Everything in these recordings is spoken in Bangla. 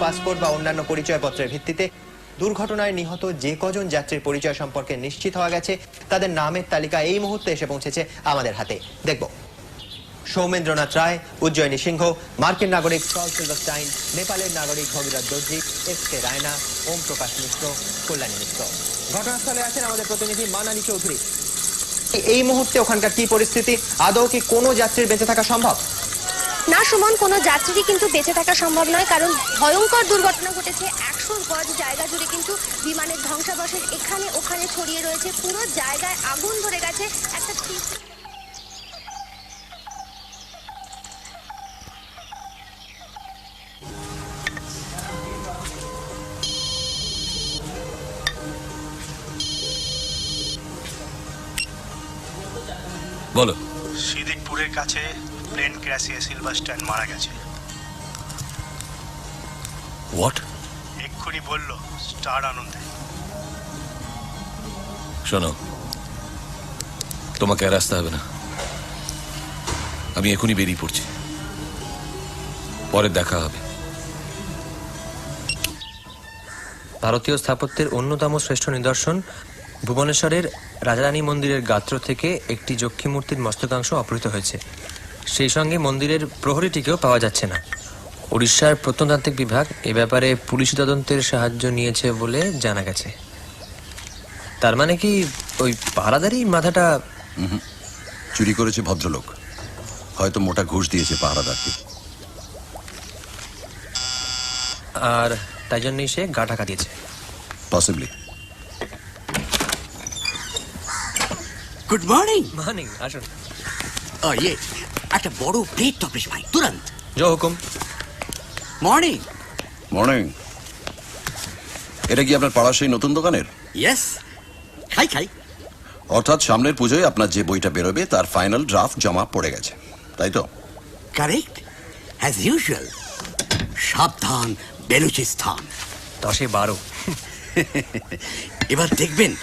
পাসপোর্ট বা অন্যান্য পরিচয়পত্রের ভিত্তিতে দুর্ঘটনায় নিহত যে কজন যাত্রীর পরিচয় সম্পর্কে নিশ্চিত হওয়া গেছে তাদের নামের তালিকা এই মুহূর্তে এসে পৌঁছেছে আমাদের হাতে। দেখব। সৌমেন্দ্রনাথ রায়, উজ্জয়িনী সিংহ, মার্কিন নাগরিক সল সিলভারস্টাইন, নেপালের নাগরিক ভগীরথ দর্জি, এস.কে রায়না, ওম প্রকাশ মিশ্র, কল্যাণী মিশ্র। ঘটনাস্থলে আছেন আমাদের প্রতিনিধি মানালি চৌধুরী। এই মুহূর্তে ওখানকার কি পরিস্থিতি? আদৌ কি কোনো যাত্রীর বেঁচে থাকা সম্ভব? না সুমন, কোনো যাত্রীরই কিন্তু বেঁচে থাকা সম্ভব নয়, কারণ ভয়ঙ্কর দুর্ঘটনা ঘটেছে। 100 গজ জায়গা জুড়ে কিন্তু বিমানের ধ্বংসাবশেষ এখানে ওখানে ছড়িয়ে রয়েছে। পুরো জায়গায় আগুন ধরে গেছে। একটা বলো। সিদ্দিকপুরের কাছে প্লেন ক্র্যাশে সিলভারস্টাইন মারা গেছে। হোয়াট? এক্ষুনি বলল স্টার আনন্দে। শোনো, তোমাকে আর আসতে হবে না, আমি এখনই বেরিয়ে পড়ছি, পরে দেখা হবে। ভারতীয় স্থাপত্যের অন্যতম শ্রেষ্ঠ নিদর্শন ভুবনেশ্বরের রাজারানী মন্দিরের গাত্র থেকে একটি যক্ষী মূর্তির মস্তকাংশ অপহৃত হয়েছে। সেই সঙ্গে মন্দিরের প্রহরীটিকেও পাওয়া যাচ্ছে না। উড়িষ্যার প্রত্নতাত্ত্বিক বিভাগ এ ব্যাপারে পুলিশি তদন্তের সাহায্য নিয়েছে বলে জানা গেছে। তার মানে কি ওই পাহারাদারই মাথাটা? চুরি করেছে ভদ্রলোক, হয়তো মোটা ঘুষ দিয়েছে পাহারাদারকে, আর তাই জন্যই সে গা ঢাকা দিয়েছে। পসিবলি। Good morning. মর্নিং, আসুন। ইয়ে একটা বড় প্লেট টপিস ভাই, তুরন্ত। জয় হুকুম। মর্নিং। মর্নিং। এটা কি আপনার পাড়ার সেই নতুন দোকানের? ইয়েস, খাই খাই। অর্থাৎ সামনের পুজোয় আপনার যে বইটা বেরোবে তার ফাইনাল ড্রাফট জমা পড়ে গেছে, তাই তো? Correct, as usual. সাবধান বেলুচিস্তান। 10-12। এবার দেখবেন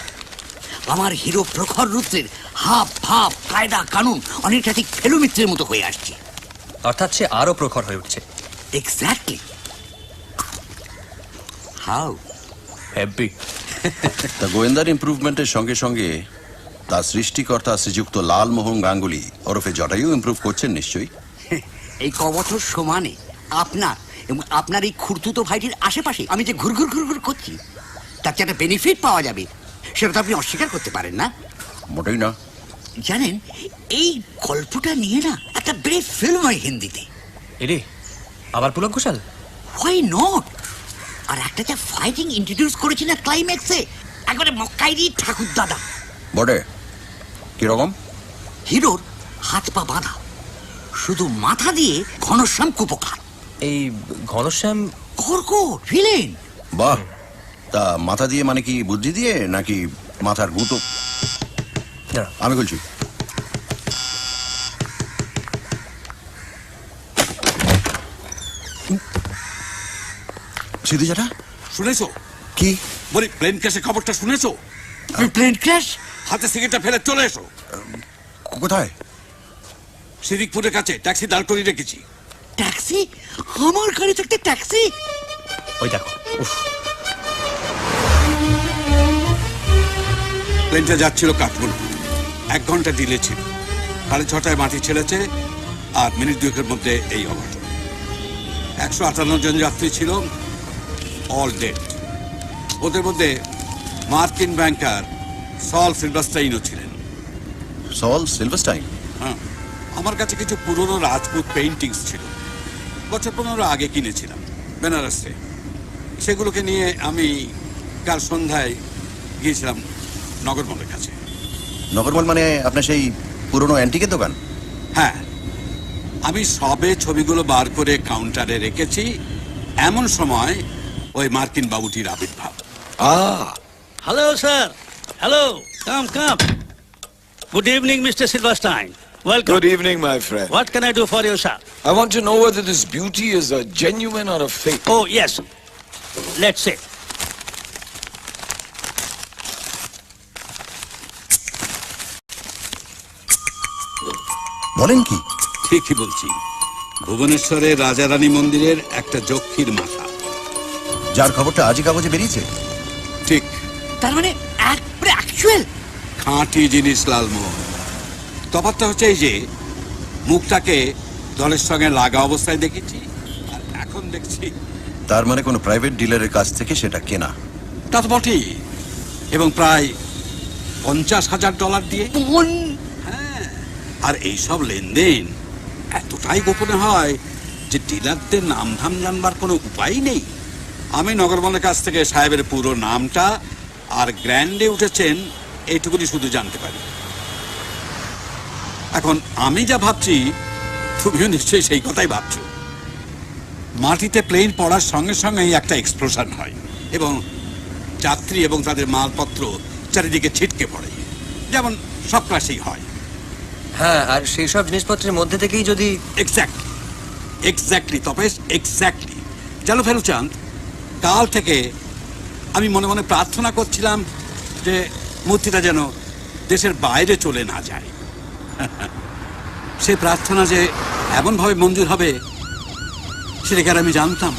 আমার হিরো প্রখর রুদ্রের হাব ভাব কায়দা কানুন অনেকটা ঠিক ফেলুমিত্রের মতো হয়ে আসছে। অর্থাৎ সে আরো প্রখর হয়ে উঠছে। এক্স্যাক্টলি। How happy. তা গোয়েন্দার ইমপ্রুভমেন্টের সঙ্গে সঙ্গে তার সৃষ্টিকর্তা শ্রীযুক্ত লালমোহন গাঙ্গুলি ওরফে জটায়ু ইমপ্রুভ করছেন নিশ্চয়ই। এই কবছর সমানে আপনার এবং আপনার এই খুঁড়তুতো ভাইটির আশেপাশে আমি যে ঘুরঘুর ঘুরঘুর করছি তার যে একটা বেনিফিট পাওয়া যাবে সেটা তো আপনি অস্বীকার করতে পারেন না। মোটেই না। জানেন, এই গল্পটা নিয়ে না একটা ব্রেভ ফিল্ম হয় হিন্দিতে। এরে আবার পুলক ঘোষাল? Why not. আর একটা যা ফাইটিং ইন্ট্রোডিউস করেছি না ক্লাইম্যাক্সে, একবারে মক্কাইরি ঠাকুর দাদা। বটে, কিরকম? হিরোর হাত পা বাঁধা, শুধু মাথা দিয়ে ঘনশ্যাম কুপোকা। এই ঘনশ্যাম কর্কট ভিলেন। বাহ, তা মাথা দিয়ে মানে কি বুদ্ধি দিয়ে নাকি মাথার গুঁতো? আমি বলছি। সিদ্ধি জাটা শুনেছো? কি বলি প্লেন ক্র্যাশের খবরটা শুনেছো? Plane crash? হাতে সিগারেটটা ফেলে চলে এসো। কোথায়? সিদ্দিকপুরের কাছে ট্যাক্সি দাঁড় করিয়ে রেখেছি। ট্যাক্সি? আমার গাড়ি থাকতে ট্যাক্সি? ওই দেখো। প্লেনটা যাচ্ছিল কাঠমান্ডু, 1 ঘন্টা ডিলে ছিল। 6:30 মাটি ছেড়েছে, আর মিনিট 2 মধ্যে এই অঘটন। 158 জন যাত্রী ছিল, অল ডেড। ওদের মধ্যে মার্কিন ব্যাংকার সল সিলভারস্টাইনও ছিলেন। সল সিলভারস্টাইন? হ্যাঁ, আমার কাছে কিছু পুরনো রাজপুত পেইন্টিংস ছিল, বছর 15 আগে কিনেছিলাম বেনারসে। সেগুলোকে নিয়ে আমি কাল সন্ধ্যায় গিয়েছিলাম নগরমলের কাছে। নগরমল মানে আপনার সেই পুরনো অ্যান্টিকের দোকান? হ্যাঁ, আমি সবে ছবিগুলো বার করে কাউন্টারে রেখেছি, এমন সময় ওই মার্কিন বাবুটির আবির্ভাব। Hello, sir. Hello. Come. Good evening, Mr. Silverstein. Welcome. Good evening, my friend. What can I do for you, sir? I want to know whether this beauty is a genuine or a fake. Oh, yes. Let's see. বলেন কি? ঠিকই বলছি। ভুবনেশ্বরের রাজারানী মন্দিরের একটা যক্ষীর মাথা। যার খবরটা আজই কাগজে বেরিয়েছে। ঠিক, তার মানে একবারে অ্যাকচুয়াল। খাঁটি জিনিস লালমোহন। তফাৎটা হচ্ছে এই যে মুখটাকে দলের সঙ্গে লাগা অবস্থায় দেখেছি আর এখন দেখছি। তার মানে কোনো প্রাইভেট ডিলারের কাছ থেকে সেটা কেনা। তা তো বটেই, এবং প্রায় $50,000 দিয়ে। হ্যাঁ, আর এইসব লেনদেন এতটাই গোপনে হয় যে ডিলারদের নাম ধাম জানবার কোনো উপায় নেই। আমি নগরবনের কাছ থেকে সাহেবের পুরো নামটা আর গ্র্যান্ডে উঠেছেন এইটুকুনি শুধু জানতে পারি। এখন আমি যা ভাবছি তুমিও নিশ্চয়ই সেই কথাই ভাবছো। মাটিতে প্লেন পড়ার সঙ্গে সঙ্গেই একটা এক্সপ্লোশন হয় এবং যাত্রী এবং তাদের মালপত্র চারিদিকে ছিটকে পড়ে, যেমন সব ক্লাসেই হয়। হ্যাঁ, আর সেই সব জিনিসপত্রের মধ্যে থেকেই যদি এক্স্যাক্টলি তপেশ, এক্স্যাক্টলি। চলো ফেরুচাঁদ, কাল থেকে আমি মনে মনে প্রার্থনা করছিলাম যে মূর্তিটা যেন দেশের বাইরে চলে না যায়। সে প্রার্থনা যে এমনভাবে মঞ্জুর হবে সেটা কি আর আমি জানতাম?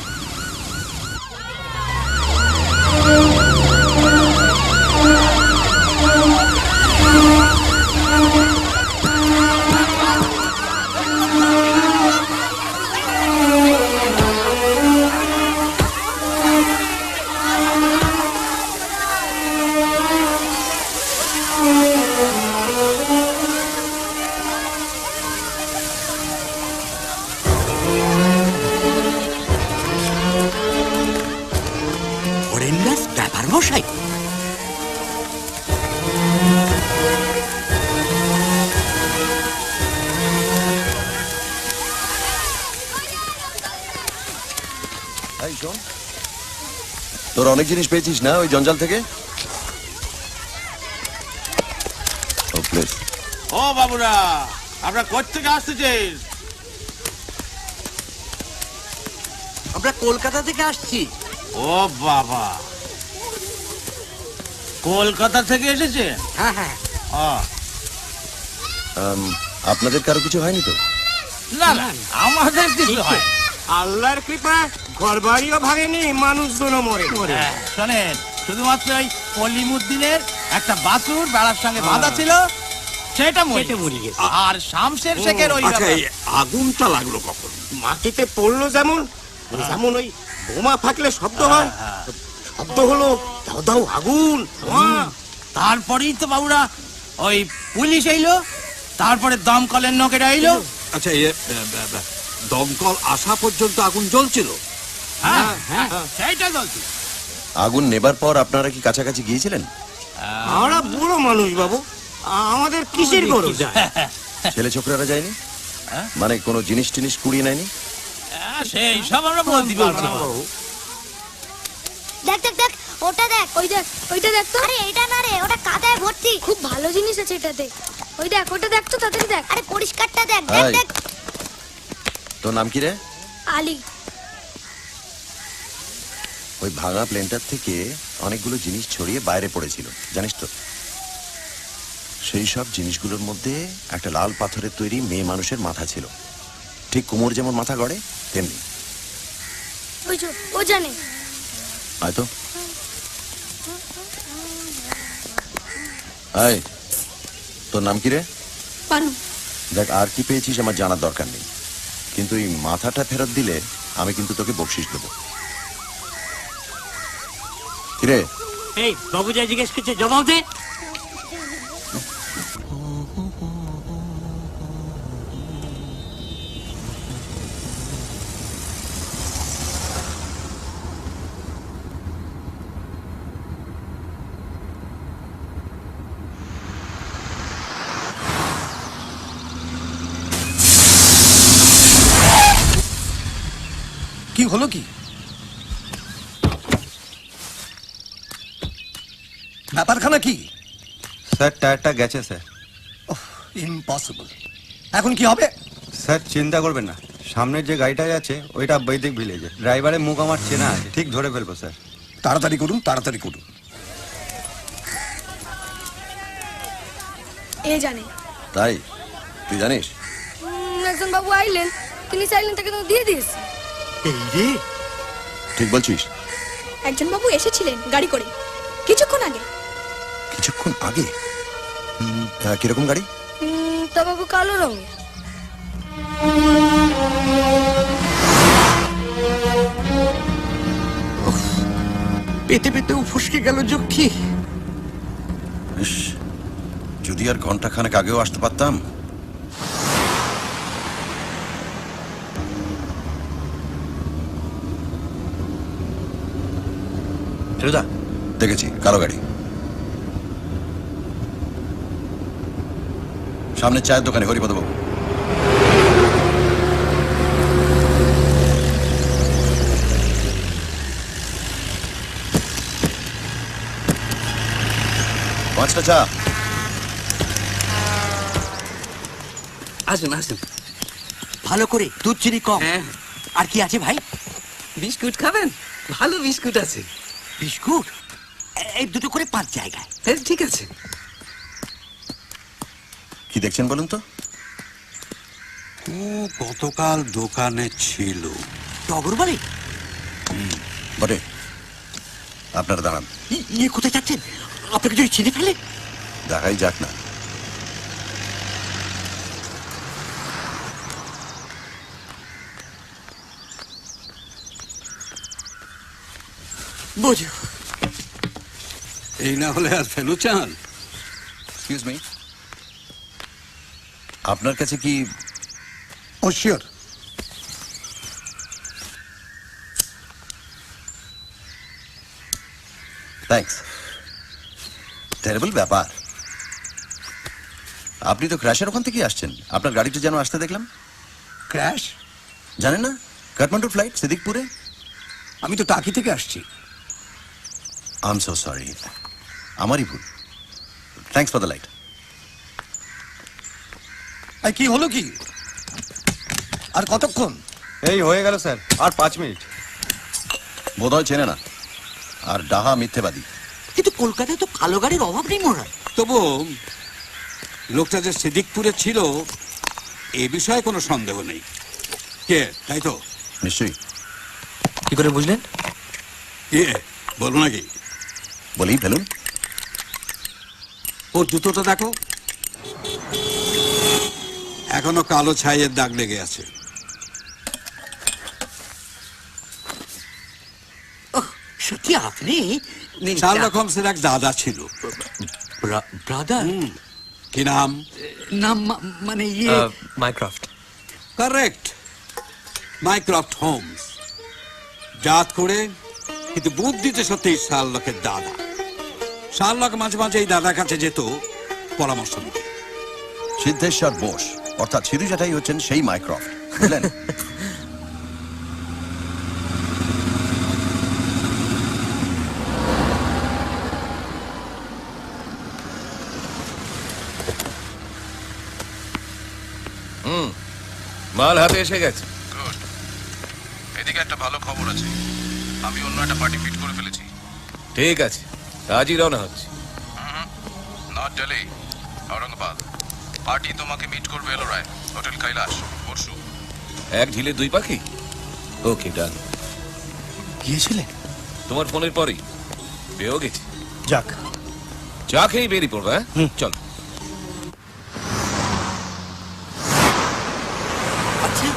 ব্যাপার মশাই, এই শোন, তোর অনেক জিনিস পেয়েছিস না ওই জঞ্জাল থেকে? ও প্লিজ। ও বাবুরা, আমরা কোত্থেকে আসতেছিস? আমরা কলকাতা থেকে আসছি। ও বাবা, কলকাতা থেকে এসেছে? হ্যাঁ হ্যাঁ। আপনাদের কারো কিছু হয়নি তো? না না, আমাদের কিছু হয়। আল্লাহর কৃপা, ঘর বাড়িও ভাঙেনি, মানুষগুলো মরে। শোনেন, শুধুমাত্র ওই কলিমুদ্দিনের একটা বাছুর বেড়ার সঙ্গে বাঁধা ছিল, সেটা মরে গেছে। আর শামশের শেখের ওই আচ্ছা, এই আগুনটা লাগলো কখন? মাটিতে পড়লো যেমন যেমন ওই বোমা ফাটলে শব্দ হয়, শব্দ হলো দাও দাও আগুন। তারপরেই তো বাবুরা ওই পুলিশ এলো, তারপরে দমকলের লোকেরা এলো। আচ্ছা, দমকল আসা পর্যন্ত আগুন জ্বলছিল? হ্যাঁ হ্যাঁ, সেইটা জ্বলছিল। আগুন নেবার পর আপনারা কি কাছাকাছি গিয়েছিলেন? আমরা বুড়ো মানুষ বাবু, আমাদের কিসের গরজ? ছেলে ছোকরারা যায়নি? মানে কোনো জিনিস টিনিস কুড়িয়ে নেয়নি? সেই সব আমরা বলতে পারবো না। দেখ দেখ দেখ, ওটা দেখ, ওই দেখ, ওইটা দেখ তো। আরে এটা না রে, ওটা কাদায় ভর্তি। খুব ভালো জিনিস আছে এটাতে। ওই দেখ, ওটা দেখ তো, তাড়াতাড়ি দেখ। আরে পরিষ্কারটা দেখ, দেখ দেখ। তোর নাম কি রে? আলী। ওই ভাঙা প্লেনটার থেকে অনেকগুলো জিনিস ছড়িয়ে বাইরে পড়েছিল, জানিস তো? সেই সব জিনিসগুলোর মধ্যে একটা লাল পাথরের তৈরি মেয়ে মানুষের মাথা ছিল, ঠিক কুমোর যেমন মাথা গড়ে তেমনি। ওই যে ও জানে। হয়তো। আয়, তোর নাম কি রে? পানু। দেখ, আর কি পেয়েছিস আমার জানার দরকার নেই, কিন্তু এই মাথাটা ফেরত দিলে আমি কিন্তু তোকে বকশিশ দেবো। কিরে? এই বাবু যা জিজ্ঞেস করছে জবাব দে। কি হলো? কি ব্যাপারখানা কি? স্যার, টায়ারটা গেছে স্যার। ইম্পসিবল। এখন কি হবে? স্যার, চিন্তা করবেন না, সামনের যে গাড়িটা যাচ্ছে ওইটা বৈদিক ভিলেজে। ড্রাইভারের মুখ আমার চেনা আছে, ঠিক ধরে ফেলবো স্যার। তাড়াতাড়ি করুন, তাড়াতাড়ি করুন। এ জানে। তাই তুই জানিস? একজন বাবু আইলেন, তিনি চাইলেন, তাকে তো দিয়ে দিয়েছি। ঠিক বলছিস? একজন বাবু এসেছিলেন গাড়ি করে কিছুক্ষণ আগে। কিছুক্ষণ আগে? কিরকম গাড়ি? তা বাবু কালো রঙের। পেতে পেতেও ফসকে গেল যক্ষী। ইস, যদি আর ঘন্টা খানেক আগেও আসতে পারতাম। ফেলুদা, দেখেছি কালো গাড়ি। সামনে চায়ের দোকানে হরিপদ বাবু। পাঁচটা চা। আসুন আসুন, ভালো করে দুধ চিনি কম। আর কি আছে ভাই? বিস্কুট খাবেন? ভালো বিস্কুট আছে। বিস্কুট এই দুটো করে 5 জায়গায়। ঠিক আছে। কি দেখছেন বলুন তো? ও গতকাল দোকানে ছিল। টগর বাড়ি? বটে। আপনারা দাঁড়ান। ইয়ে কোথায় যাচ্ছেন? আপনাকে যদি চিনে ফেলে? দেখাই যাক না। বোঝো, এই না হলে আর ফেলু চান? এক্সকিউজ মি, আপনার কাছে কি? ও শিওর। থ্যাঙ্কস। টেরিবল ব্যাপার। আপনি তো ক্র্যাশের ওখান থেকেই আসছেন। আপনার গাড়িটা যেন আসতে দেখলাম। ক্র্যাশ? জানেন না, কাঠমান্ডুর ফ্লাইট সিদ্দিকপুরে। আমি তো টাকি থেকে আসছি। আই এম সো সরি, আমারই ভুল। Thanks for the light. কি হলো কি? আর কতক্ষণ? এই হয়ে গেল স্যার, আর 5 মিনিট। বোধহয় চেনে না, আর ডাহা মিথ্যেবাদী। কিন্তু কলকাতায় তো কালো গাড়ির অভাব নেই মনে হয়। তবু লোকটা যে সিদ্দিকপুরে ছিল এ বিষয়ে কোনো সন্দেহ নেই। কে, তাই তো? নিশ্চয়ই। কি করে বুঝলেন? কে বলবো নাকি? বলেই ফেলুন। ওর জুতোটা দেখো, এখনো কালো ছাইয়ের দাগ লেগে আছে। সত্যি আপনি? শার্লক হোমসের এক দাদা ছিল। ব্রাদার? কি নাম? নাম মানে ইয়ে মাইক্রফট। Correct, Mycroft Holmes. জাত করে কিন্তু বুদ্ধিতে সত্যি শার্লকের দাদা। শার্লক মাঝে মাঝে এই দাদার কাছে যেত পরামর্শ নিতে। সিদ্ধেশ্বর বোস অর্থাৎ সিধু জ্যাঠাই হচ্ছেন সেই মাইক্রফট, বুঝলেন? মাল হাতে এসে গেছে। গুড। এদিকে একটা ভালো খবর আছে, আমি অন্য একটা পার্টি ফিট করে ফেলেছি। ঠিক আছে, আজই রওনা হচ্ছে। নট দিল্লি, ঔরঙ্গাবাদ। পার্টি তোমাকে মিট করবে এলোরায়, হোটেল কৈলাস, পরশু। এক ঢিলে 2 পাখি। ওকে, ডান। গিয়েছিলে? তোমার ফোনের পরেই পেয়েও গেছি। যাক, চা খেয়েই বেরিয়ে পড়বে। হ্যাঁ, চল। আচ্ছা,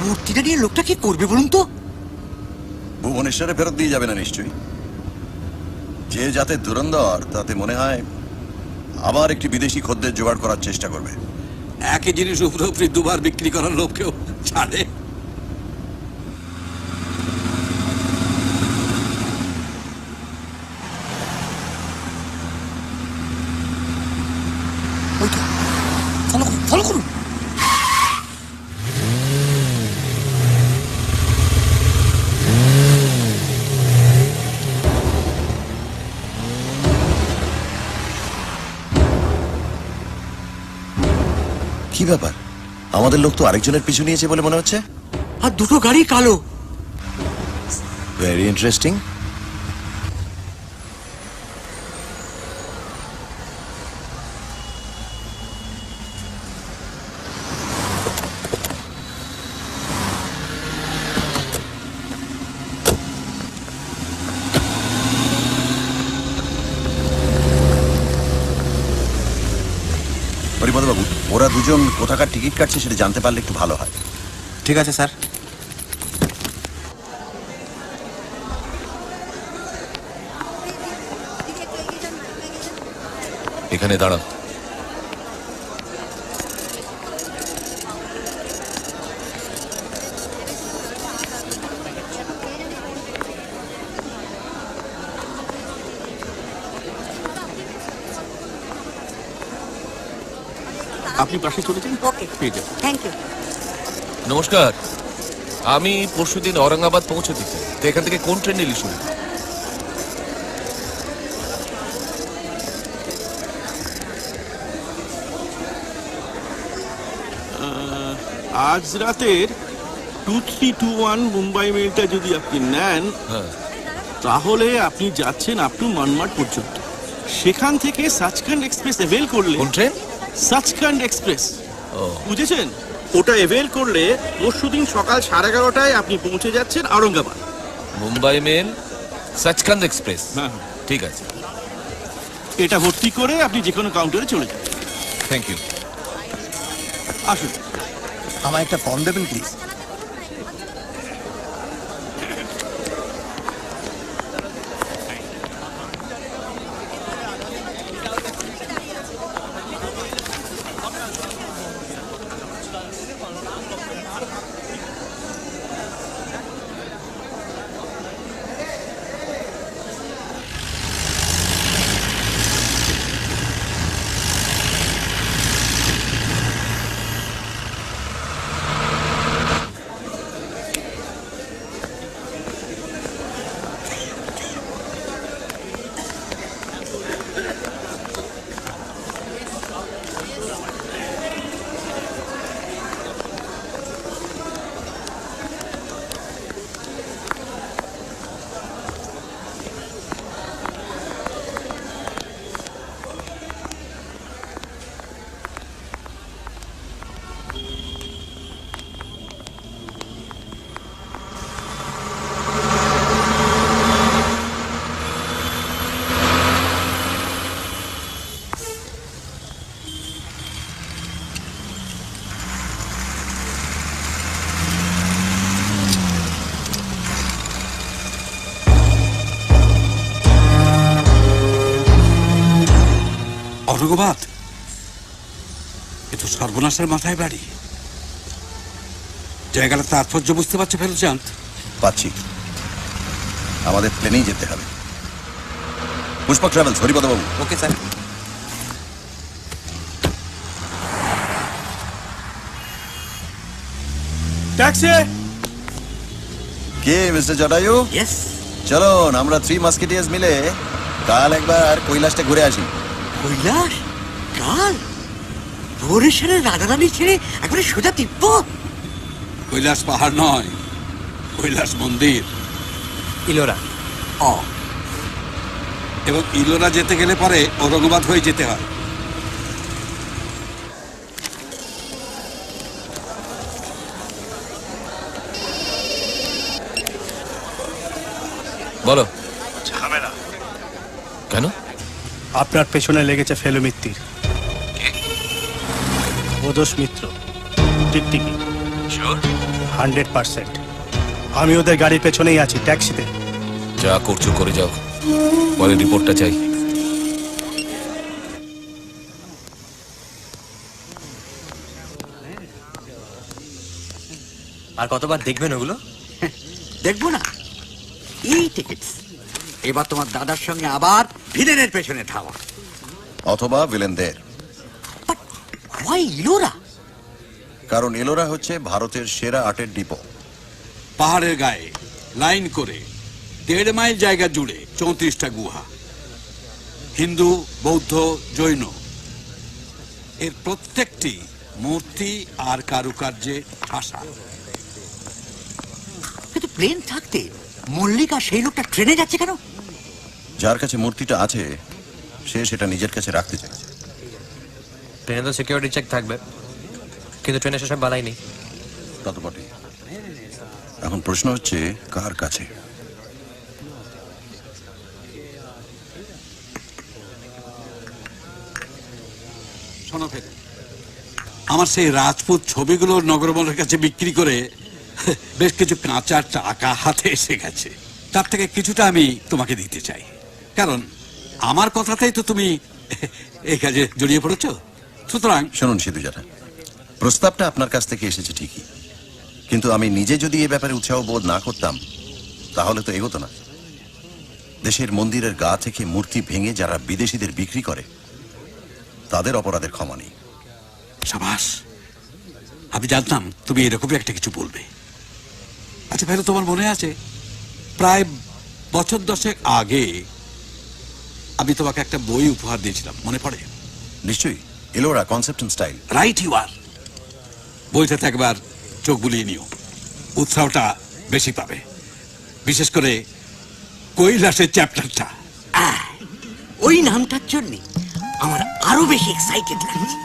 মূর্তিটা নিয়ে লোকটা কি করবে বলুন তো? ভুবনেশ্বরে ফেরত দিয়ে যাবে না নিশ্চয়ই। যে যাতে ধুরন্ধর, তাতে মনে হয় আবার একটি বিদেশি খদ্দের জোগাড় করার চেষ্টা করবে। একই জিনিস উপরে উপরে 2 বার বিক্রি করার লোককেও ছাড়ে। ফলো করুন। কি ব্যাপার, আমাদের লোক তো আরেকজনের পিছু নিয়েছে বলে মনে হচ্ছে। আর দুটো গাড়ি কালো। Very interesting. ওরা দুজন কোথাকার টিকিট কাটছে সেটা জানতে পারলে একটু ভালো হয়। ঠিক আছে স্যার। এখানে দাঁড়াও। আপনি পাশে চলে যান। ওকে, পেয়ে যাবেন। Thank you. নমস্কার, আমি পরশুদিন ঔরঙ্গাবাদ পৌঁছতে চাই, তো এখান থেকে কোন ট্রেন নিলি শুনি? আজ রাতের 2321 মুম্বাই মেলটা যদি আপনি নেন, তাহলে আপনি যাচ্ছেন আপ টু মনমাড পর্যন্ত। সেখান থেকে সাচখান্ড এক্সপ্রেস এভেল করলে, কোন ট্রেন? সাচখান্ড এক্সপ্রেস, বুঝেছেন? ওটা এভেল করলে পরশুদিন সকাল 11:30টায় আপনি পৌঁছে যাচ্ছেন ঔরঙ্গাবাদ। Mumbai mail, Sachkhand express. ঠিক আছে, এটা ভর্তি করে আপনি যে কোনো কাউন্টারে চলে যান। Thank you. আসুন। আমায় একটা ফর্ম দেবেন প্লিজ। ঔরঙ্গাবাদ, এ তো সর্বনাশের মাথায় বাড়ি। জায়গাটা তাৎপর্য বুঝতে পারছে ফেলুচাঁদ? পাচ্ছি। আমাদের প্লেনেই যেতে হবে। পুষ্পক ট্রাভেলস, হরিপদ বাবু। Okay sir. ট্যাক্সি। কে মিস্টার জটায়ু? ইয়েস। চলুন আমরা 3 মাস্কেটিয়ার্স মিলে কাল একবার কৈলাসটা ঘুরে আসি। কৈলাস? কাল? ভোরেশ্বরের রাধারানী ছেড়ে একবারে সোজা তিব্বত? কৈলাস পাহাড় নয়, কৈলাস মন্দির। ইলোরা। এবং ইলোরা যেতে গেলে পরে ঔরঙ্গাবাদ হয়ে যেতে হয়। বলো। ঝামেলা। কেন? আপনার পেছনে লেগেছে ফেলু মিত্তির, ওদোষ মিত্র, টিকটিকি। 100%। আমি ওদের গাড়ির পেছনেই আছি, ট্যাক্সিতে। যা করছো করে যাও, পরে রিপোর্টটা চাই। আর কতবার দেখবেন ওগুলো? দেখবো না, এই টিকিটস। এবার তোমার দাদার সঙ্গে আবার ভিলেনের পেছনে ধাওয়া, অথবা ভিলেনদের। হোয়াই ইলোরা? কারণ এলোরা হচ্ছে ভারতের সেরা আর্টের ডিপো। পাহাড়ের গায়ে লাইন করে 1.5 মাইল জায়গা জুড়ে 34টা গুহা, হিন্দু, বৌদ্ধ, জৈন। এর প্রত্যেকটি মূর্তি আর কারুকার্যে ঠাসা। কিন্তু প্লেন থাকতে মল্লিকা সেই লোকটা ট্রেনে যাচ্ছে কেন? যার কাছে মূর্তিটা আছে সে সেটা নিজের কাছে রাখতে চাইছে। ট্রেনে তো সিকিউরিটি চেক থাকবে, কিন্তু ট্রেনে সেসব বালাই নেই। তা তো বটে। এখন প্রশ্ন হচ্ছে কার কাছে? শোনো ফেলে, আমার সেই রাজপুত ছবিগুলো নগরমলের কাছে বিক্রি করে বেশ কিছু কাঁচা টাকা হাতে এসে গেছে। তার থেকে কিছুটা আমি তোমাকে দিতে চাই, কারণ আমার কথাতেই তো তুমি এই কাজে জড়িয়ে পড়েছো। সুতরাং শুনুন সিধু জ্যাঠা, প্রস্তাবটা আপনার কাছ থেকে এসেছে ঠিকই, কিন্তু আমি নিজে যদি এ ব্যাপারে উৎসাহ বোধ না করতাম তাহলে তো এগোতো না। দেশের মন্দিরের গা থেকে মূর্তি ভেঙে যারা বিদেশিদের বিক্রি করে তাদের অপরাধের ক্ষমা নেই। সাবাস, আমি জানতাম তুমি এরকমই একটা কিছু বলবে। আচ্ছা ভাই, তোমার মনে আছে প্রায় বছর 10 আগে আমি তোমাকে একটা বই উপহার দিয়েছিলাম, মনে পড়ে? নিশ্চয়ই, Ellora concept and style. Right you are. বইটাতে একবার চোখ বুলিয়ে নিও, উৎসাহটা বেশি পাবে, বিশেষ করে কৈলাসের চ্যাপ্টারটা। ওই নামটার জন্য আমার আরো বেশি এক্সাইটেড লাগছে।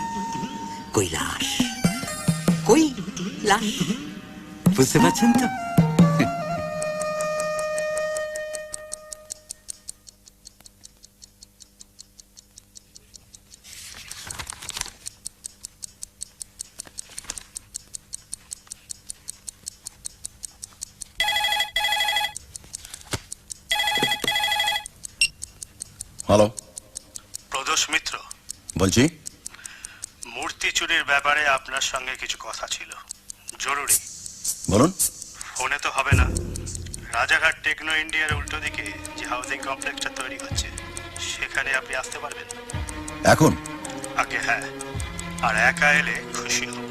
কৈলাস, কৈলাস, বুঝতে পারছেন তো? হ্যালো, প্রদোষ মিত্র বলছি। মূর্তি চুরির ব্যাপারে আপনার সঙ্গে কিছু কথা ছিল, জরুরি। বলুন। ফোনে তো হবে না। রাজাঘাট টেকনো ইন্ডিয়ার উল্টো দিকে যে হাউজিং কমপ্লেক্সটা তৈরি হচ্ছে সেখানে আপনি আসতে পারবেন এখন? আগে হ্যাঁ, আর একা এলে খুশি হব।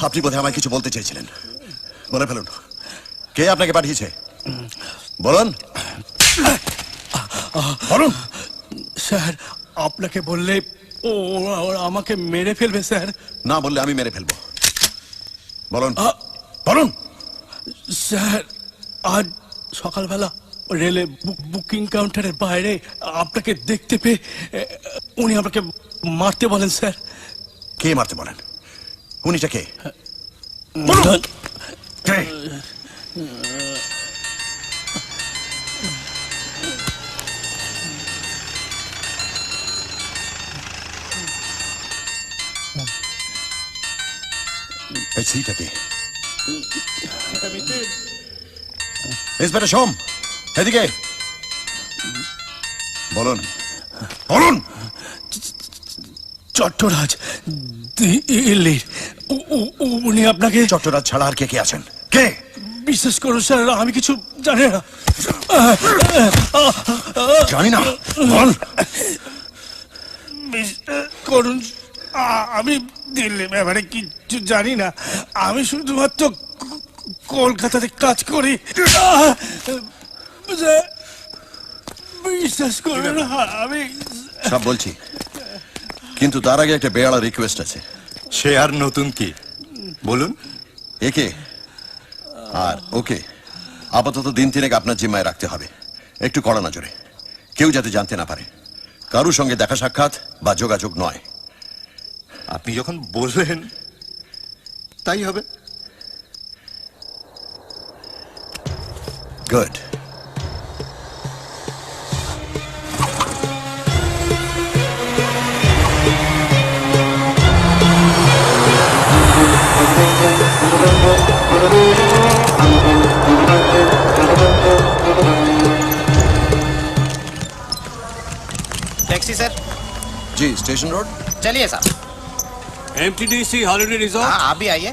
আপনি বোধহয় আমায় কিছু বলতে চেয়েছিলেন, বলে ফেলুন। কে আপনাকে পাঠিয়েছে বলুন, বলুন। স্যার, আপনাকে বললে ওরা আমাকে মেরে ফেলবে স্যার। না বললে আমি মেরে ফেলবো। বলুন, বলুন। স্যার, আজ সকালবেলা রেলে বুকিং কাউন্টারের বাইরে আপনাকে দেখতে পেয়ে উনি আমাকে মারতে বলেন স্যার। কে মারতে বলেন? উনিটা কে? এই সিটা কে? ইন্সপেক্টর সোম, এদিকে বলুন। বলুন। চট্টরাজ দিল্লির উনি আপনাকে। চট্টরাজ ছাড়া আর কে কে আছেন? কে? বিশ্বাস করুন স্যার, আমি কিছু জানি না। জানি না? বল। বিশ্বাস করুন, আমি দিল্লির ব্যাপারে কিচ্ছু জানি না। আমি শুধুমাত্র কলকাতাতে কাজ করি। বিশ্বাস করুন, আমি সব বলছি, কিন্তু তার আগে একটা বেয়ালা রিকোয়েস্ট আছে। সে আর নতুন কি? বলুন। একে আর ওকে আপাতত দিন তিনেক আপনার জিম্মায় রাখতে হবে, একটু কড়া নজরে, কেউ যাতে জানতে না পারে, কারুর সঙ্গে দেখা সাক্ষাৎ বা যোগাযোগ নয়। আপনি যখন বললেন তাই হবে। গুড। Taxi sir. जी, स्टेशन रोड। चलिए साहब। MTDC holiday resort. हाँ, आप भी आइए।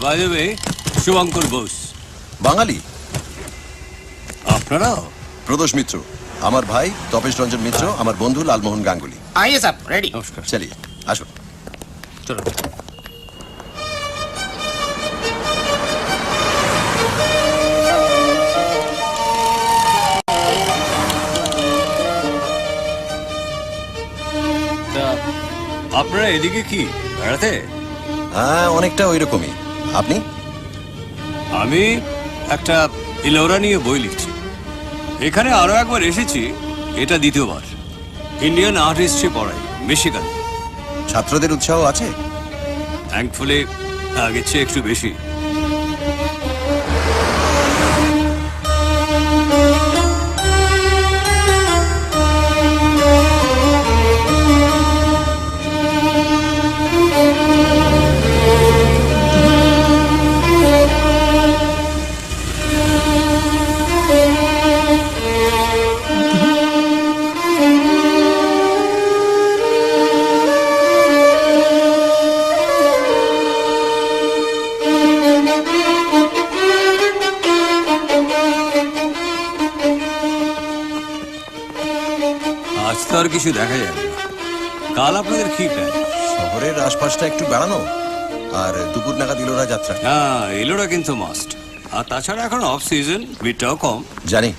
By the way, Shubhankar Bose. বাঙালি আপনারাও? প্রদোষ মিত্র আমার ভাই, তপেশ রঞ্জন মিত্র আমার বন্ধু, লালমোহন গাঙ্গুলি। आइए साहब, रेडी। নমস্কার। চলিয়ে আসুন। चलो। আপনারা এদিকে কি বেড়াতে? হ্যাঁ, অনেকটা ওই রকমই। আপনি? আমি একটা ইলোরা নিয়ে বই লিখছি। এখানে আরো একবার এসেছি, এটা দ্বিতীয়বার। ইন্ডিয়ান আর্ট হিস্ট্রি পড়াই মিশিগান। ছাত্রদের উৎসাহ আছে? থ্যাঙ্কফুলি আগের চেয়ে একটু বেশি। আজ তো আর কিছু দেখা যাবে না। কাল আপনাদের কি প্ল্যান? শহরের আশপাশটা একটু বেড়ানো, আর দুপুর নাগাদ ইলোরা যাত্রা। হ্যাঁ, এলোরা কিন্তু মাস্ট। আর তাছাড়া এখন অফ সিজন, ভিড়টাও কম। জানি।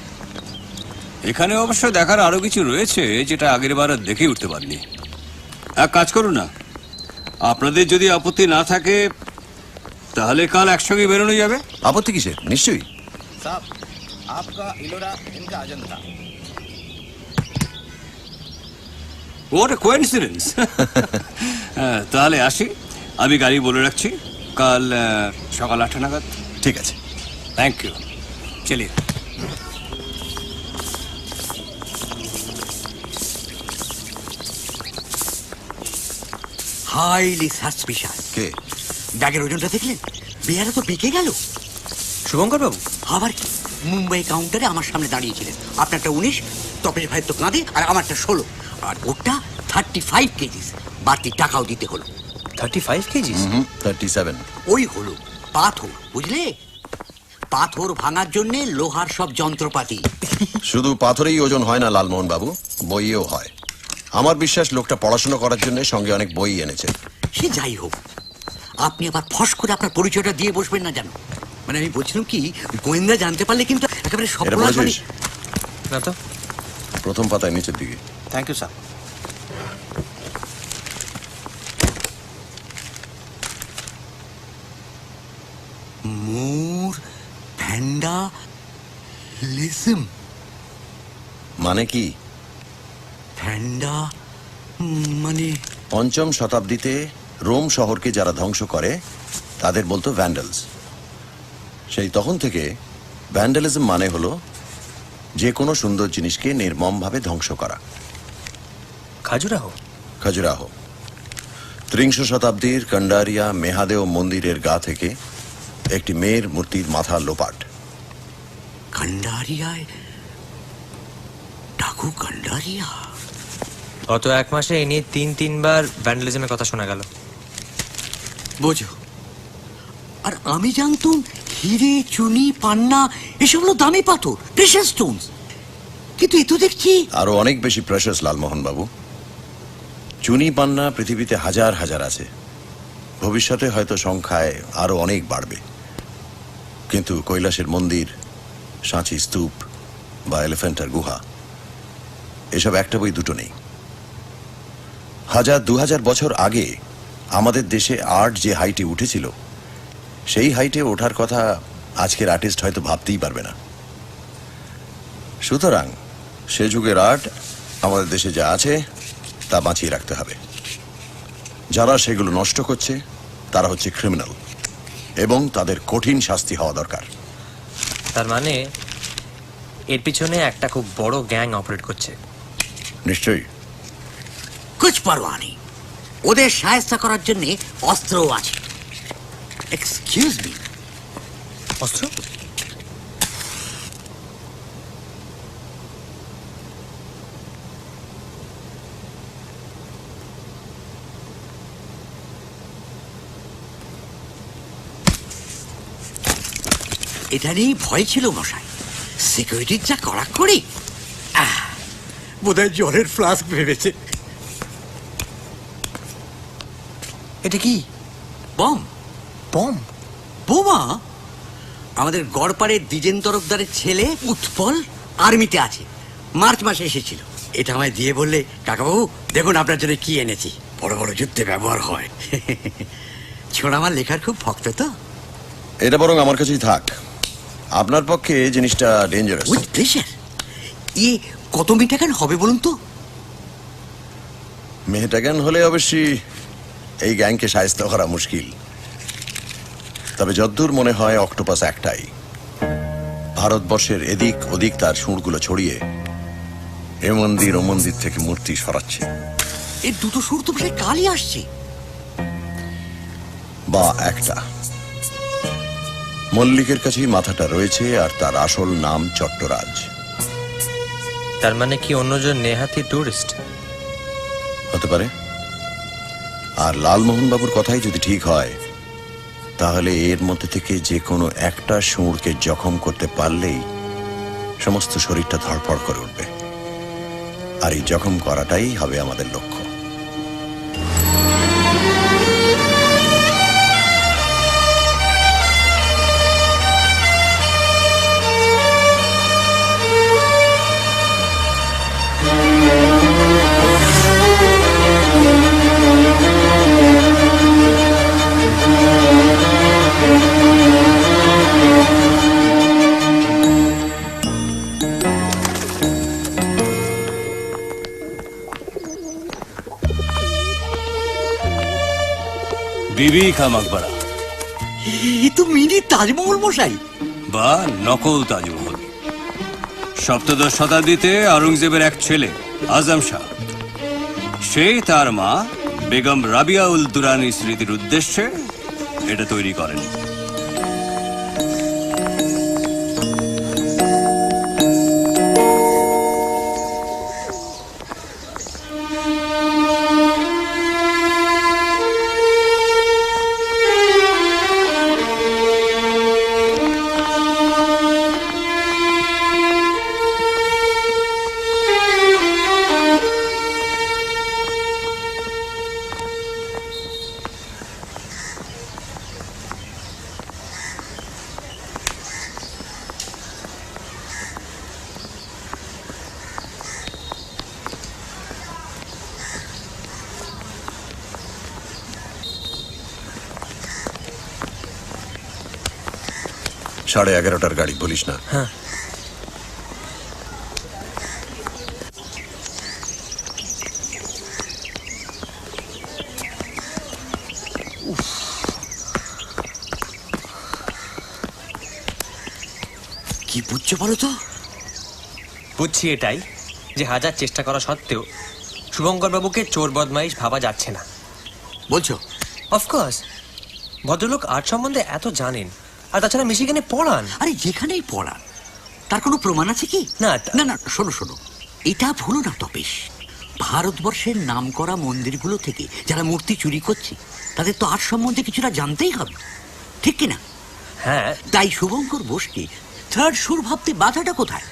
এখানে অবশ্য দেখার আরো কিছু রয়েছে যেটা আগের বার আর দেখে উঠতে পারিনি। এক কাজ করুন না, আপনাদের যদি আপত্তি না থাকে তাহলে কাল একসঙ্গে বেরোনো যাবে। আপত্তি কিসের? নিশ্চয়ই। साहब, आपका इलोरा, इनका अजंता। What a coincidence! তাহলে আসি, আমি গাড়ি বলে রাখছি কাল সকাল 8টা নাগাদ। ঠিক আছে, থ্যাংক ইউ। চলিয়ে। Highly suspicious. কে? ব্যাগের ওজনটা দেখলেন? বেয়ারা তো বেঁকে গেল। শুভঙ্কর বাবু? আবার কি? মুম্বাই কাউন্টারে আমার সামনে দাঁড়িয়েছিলেন। আপনারটা 19, তপেশ ভাইয়ের তো কাঁদে, আর আমারটা 16, আর ওটা 35 কেজিস। বাড়তি টাকাও দিতে হলো। 35 কেজিস? 37। ওই হলো পাথর, বুঝলে? পাথর ভাঙার জন্য লোহার সব যন্ত্রপাতি। শুধু পাথরেই ওজন হয় না লালমোহন বাবু, বইয়েও হয়। আমার বিশ্বাস লোকটা পড়াশোনা করার জন্য সঙ্গে অনেক বই এনেছে। সে যাই হোক, আপনি আবার ফস করে আপনার পরিচয়টা দিয়ে বসবেন না জানো। মানে আমি বলছিলাম কি, গোয়েন্দা জানতে পারলে কিন্তু একেবারে সব না তো। প্রথম পাতায় নিচের দিকে। थैंक यू साहब। মুর, ভ্যান্ডা, লিসম মানে কি? ভ্যান্ডা মানে পঞ্চম শতাব্দীতে রোম শহরকে যারা ধ্বংস করে তাদের বলতো ভ্যান্ডালস। সেই তখন থেকে ভ্যান্ডালিজম মানে হলো যে কোনো সুন্দর জিনিসকে নির্মমভাবে ধ্বংস করা। খাজুরাহো ত্রিংশ শতাব্দীর কন্ডারিয়া মেহাদেও মন্দিরের গা থেকে একটি মেয়ের মূর্তির মাথা লোপাট। কান্ডারিয়ায় ডাকু কান্ডারিয়া। গত এক মাসে এই নিয়ে তিনবার ভ্যান্ডালিজমের কথা শোনা গেল। বোঝো, আর আমি জানতাম হিরে চুনি পান্না এসব হলো দামি পাথর, প্রেশাস স্টোনস, কিন্তু এ তো দেখছি আরো অনেক বেশি প্রেশাস লালমোহন বাবু। চুনি পান্না পৃথিবীতে হাজার হাজার আছে, ভবিষ্যতে হয়তো সংখ্যায় আরো অনেক বাড়বে, কিন্তু কৈলাসের মন্দির, সাঁচি স্তূপ বা এলিফ্যান্টার গুহা এসব একটা বই দুটো নেই। 1000-2000 বছর আগে আমাদের দেশে আর্ট যে হাইটে উঠেছিল সেই হাইটে ওঠার কথা আজকের আর্টিস্ট হয়তো ভাবতেই পারবে না। সুতরাং সে যুগের আর্ট আমাদের দেশে যা আছে তা বাঁচিয়ে রাখতে হবে। যারা সেগুলো নষ্ট করছে তারা হচ্ছে ক্রিমিনাল এবং তাদের কঠিন শাস্তি হওয়া দরকার। তার মানে এর পিছনে একটা খুব বড় গ্যাং অপারেট করছে। নিশ্চয়ই। কুছ পারোয়া নেই, ওদের সাহায্য করার জন্য অস্ত্রও আছে। Excuse me. অস্ত্র? এটা নিয়ে ভয় ছিল মশাই, সিকিউরিটির যা কড়াকড়ি। বোধহয় জ্বরের ফ্লাস্ক ভেবেছে। এটা কি? বম। বম? বোমা? আমাদের গড়পাড়ের দ্বিজেন তরফদারের ছেলে উৎপল আর্মিতে আছে, মার্চ মাসে এসেছিল। এটা আমায় দিয়ে বললে, কাকাবাবু দেখুন আপনার জন্য কি এনেছি, বড় বড় যুদ্ধে ব্যবহার হয়। ছোড়া আমার লেখার খুব ভক্ত তো। এটা বরং আমার কাছেই থাক, আপনার পক্ষে জিনিসটা ডেঞ্জারাস। With pleasure. কত মিটাগান হবে বলুন তো? মেহটাগান হলে অবশ্যই এই গ্যাংকে সাহায্য করা মুশকিল, তবে যদ্দূর মনে হয় অক্টোপাস একটাই, ভারতবর্ষের এদিক ওদিক তার সুরগুলো ছড়িয়ে এ মন্দির ও মন্দির থেকে মূর্তি সরাচ্ছে। এই দুটো সুর তো প্রায় কালই আসছে। বা একটা মল্লিকের কাছেই মাথাটা রয়েছে, আর তার আসল নাম চট্টরাজ। তার মানে কি অন্যজন নেহাতি টুরিস্ট? হতে পারে। আর লালমোহন বাবুর কথাই যদি ঠিক হয়, তাহলে এর মধ্যে থেকে যে কোনো একটা সুরকে জখম করতে পারলেই সমস্ত শরীরটা ধড়ফড় করে উঠবে, আর এই জখম করাটাই হবে আমাদের লক্ষ্য। বিবি কা মকবরা। এই তো মিনি তাজমহল মশাই। বা নকল তাজমহল। সপ্তদশ শতাব্দীতে আওরঙ্গজেবের এক ছেলে আজম শাহ, সেই তার মা বেগম রাবিয়া উল দুরানি স্মৃতির উদ্দেশ্যে এটা তৈরি করেন। সাড়ে 11টার গাড়ি, বলিস না? হ্যাঁ। কি বুঝছো বলো তো? বুঝছি এটাই যে হাজার চেষ্টা করা সত্ত্বেও শুভঙ্কর বাবুকে চোর বদমাইশ ভাবা যাচ্ছে না। বলছো? অফকোর্স, ভদ্রলোক আর্ট সম্বন্ধে এত জানেন, আর তাছাড়া মিশিগানে পড়ান। আরে যেখানেই পড়ান, তার কোনো প্রমাণ আছে কি? না না না, শোনো শোনো, এটা ভুলো না তপেশ। ভারতবর্ষের নামকরা মন্দিরগুলো থেকে যারা মূর্তি চুরি করছে তাদের তো আর্ট সম্বন্ধে কিছুটা জানতেই হবে, ঠিক কিনা? হ্যাঁ। তাই শুভঙ্কর বোসকে থার্ড সুর ভাবতে বাধাটা কোথায়?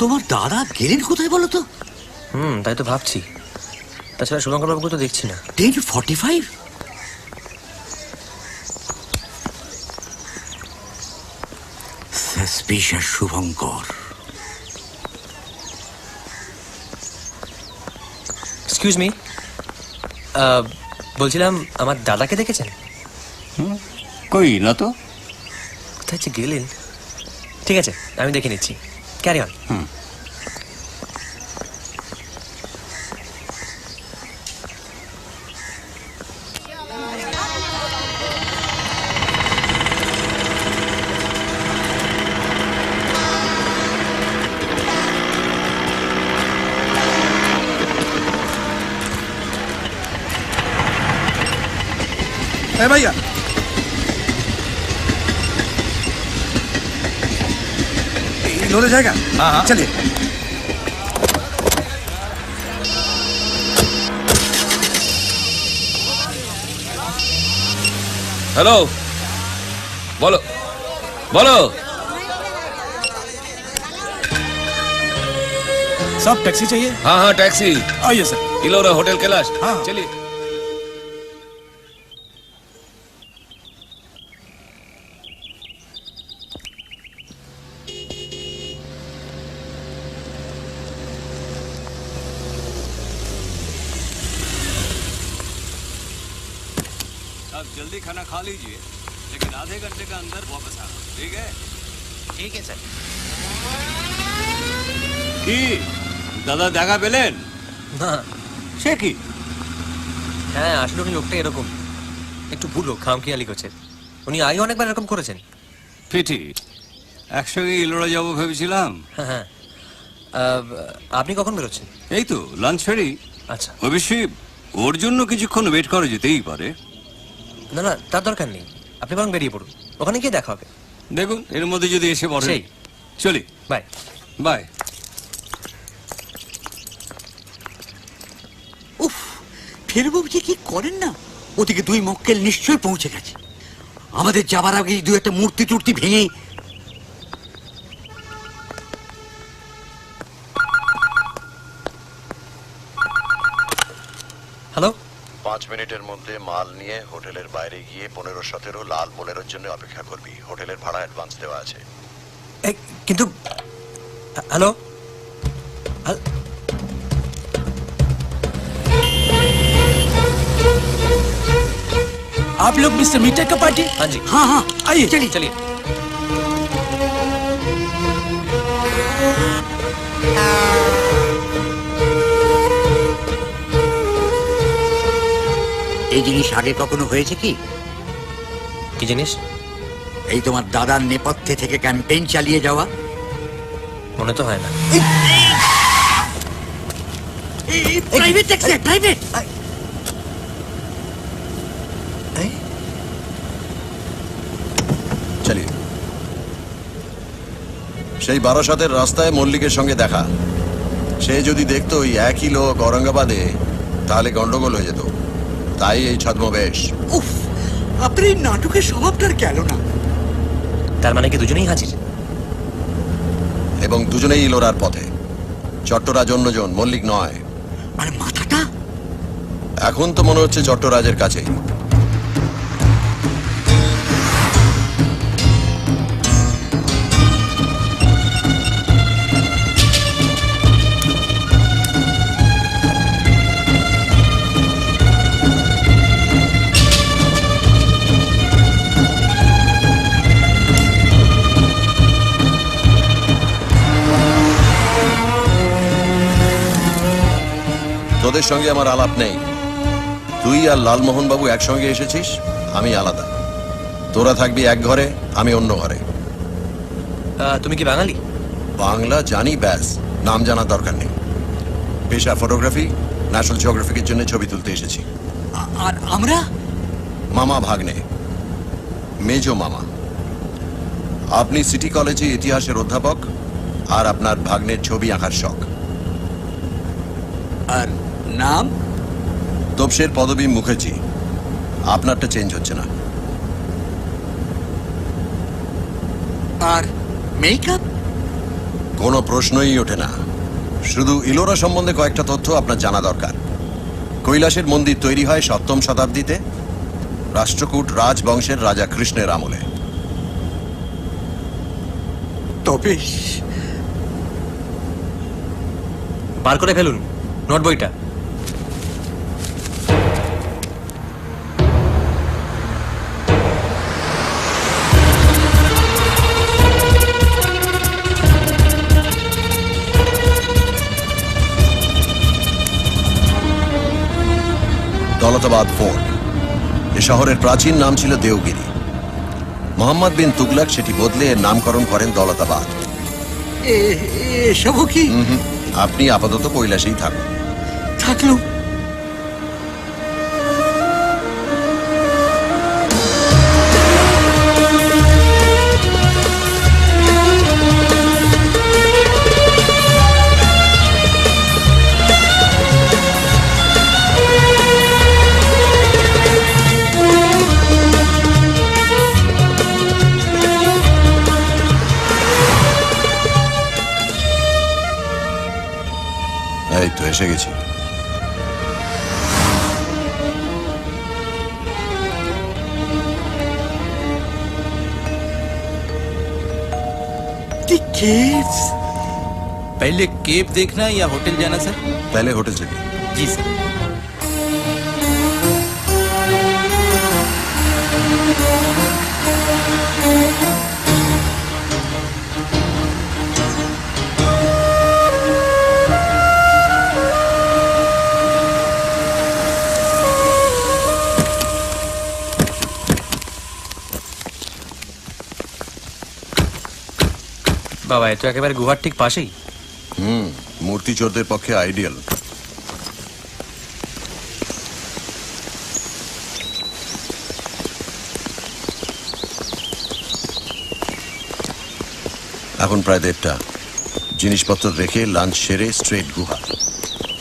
তোমার দাদা গেলেন কোথায় বলো তো? তাই তো ভাবছি। তাছাড়া শুভঙ্কর বাবুকে তো দেখছি না। 10:45? সাসপিশিয়াস শুভঙ্কর। এক্সকিউজ মি, বলছিলাম আমার দাদাকে দেখেছেন? কই না তো। কোথায় যে গেলেন? ঠিক আছে, আমি দেখে নিচ্ছি। Carry on. भैया लोने जाएगा? हाँ चलिए। हेलो, बोलो बोलो। सब टैक्सी चाहिए? हाँ हाँ टैक्सी। आइए सर। इलोरा होटल कैलाश। हाँ चलिए। अब जल्दी खाना खा लीजिए, लेकिन आधे घंटे के अंदर वापस आना, ठीक है? ठीक है सर। কি দাদা দেখা পেলেন? না। সে কি? হ্যাঁ, আসলে উনি লোকটা এরকম একটু বুড়ো, খামখেয়ালি করছে। উনি আগে অনেকবার এরকম করেছেন। পিটি, একসঙ্গে ইলোরা যাবো ভেবেছিলাম। হ্যাঁ হ্যাঁ। আপনি কখন বেরোচ্ছেন? এই তো লাঞ্চ ফেরি। আচ্ছা। অবশ্যই ওর জন্য কিছুক্ষণ ওয়েট করা যেতেই পারে। না না, তার দরকার নেই, আপনি বরং বেরিয়ে পড়ুন, ওখানে গিয়ে দেখা হবে। দেখুন এর মধ্যে যদি এসে পড়ে। সেই। চলি। Bye bye. উফ, ফেরবাবু যে কি করেন না, ওদিকে 2 মক্কেল নিশ্চয়ই পৌঁছে গেছে। আমাদের যাবার আগে 2-1 মূর্তি টুর্তি ভেঙে। হ্যালো। 5 মিনিটের মধ্যে মাল নিয়ে হোটেলের বাইরে গিয়ে 15-17 লাল বোলেরোর জন্য অপেক্ষা করবি। হোটেলের ভাড়া অ্যাডভান্স দেওয়া আছে। কিন্তু হ্যালো, आप लोग मिस्टर मीटर का पार्टी? हाँ जी। हाँ हाँ, आइए चलिए चलिए। এই জিনিস আগে কখনো হয়েছে কি? কি জিনিস? এই তোমার দাদার নেপথ্যে থেকে ক্যাম্পেইন চালিয়ে যাওয়া? মনে তো হয় না। Private taxi, private. চলিয়ে সেই বারাসাতের রাস্তায় মল্লিকের সঙ্গে দেখা। সে যদি দেখতো ওই একই লোক ঔরঙ্গাবাদে, তাহলে গন্ডগোল হয়ে যেত। তাই এই ছদ্মবেশ। উফ, আপনার এই নাটকের স্বভাবটার গেল না। তার মানে কি দুজনেই হাজির? এবং দুজনেই ইলোরার পথে। চট্টরাজ অন্যজন, মল্লিক নয়। আর মাথাটা? এখন তো মনে হচ্ছে চট্টরাজের কাছেই। সঙ্গে আমার আলাপ নেই। তুই আর লালমোহন বাবু একসঙ্গে এসেছিস, আমি আলাদা। তোরা থাকবি এক ঘরে, আমি অন্য ঘরে। তুমি কি বাঙালি? বাংলা জানি, ব্যাস, নাম জানার দরকার নেই। পেশা ফটোগ্রাফি, ন্যাশনাল জিওগ্রাফিকের জন্য ছবি তুলতে এসেছি। আর আমরা? মামা ভাগ্নে, মেজো মামা। আপনি সিটি কলেজে ইতিহাসের অধ্যাপক, আর আপনার ভাগ্নের ছবি আঁকার শখ। আর নাম? তপসের পদবী মুখার্জি। আপনারটা চেঞ্জ হচ্ছে না। আর মেকআপ? কোনো প্রশ্নই ওঠে না। শুধু ইলোরা সম্বন্ধে কয়েকটা তথ্য আপনার জানা দরকার। কৈলাসের মন্দির তৈরি হয় 7ম শতাব্দীতে, রাষ্ট্রকূট রাজবংশের রাজা কৃষ্ণের আমলে। তবে বার করে ফেলুন নোট বইটা। দৌলতাবাদ ফোর্ট। এ শহরের প্রাচীন নাম ছিল দেওগিরি। মোহাম্মদ বিন তুগলক সেটি বদলে এর নামকরণ করেন দৌলতাবাদ। এসবও কি? আপনি আপাতত কৈলাসেই থাকুন। থাকলো। এই তো এসে গেছি। पहले केप देखना है या होटल जाना सर? पहले होटल चलिए। जी सर। বাবা, এ তো একেবারে গুহার ঠিক পাশেই। মূর্তি চোরদের পক্ষে আইডিয়াল। এখন প্রায় 1:30। জিনিসপত্র রেখে লাঞ্চ সেরে স্ট্রেট গুহা।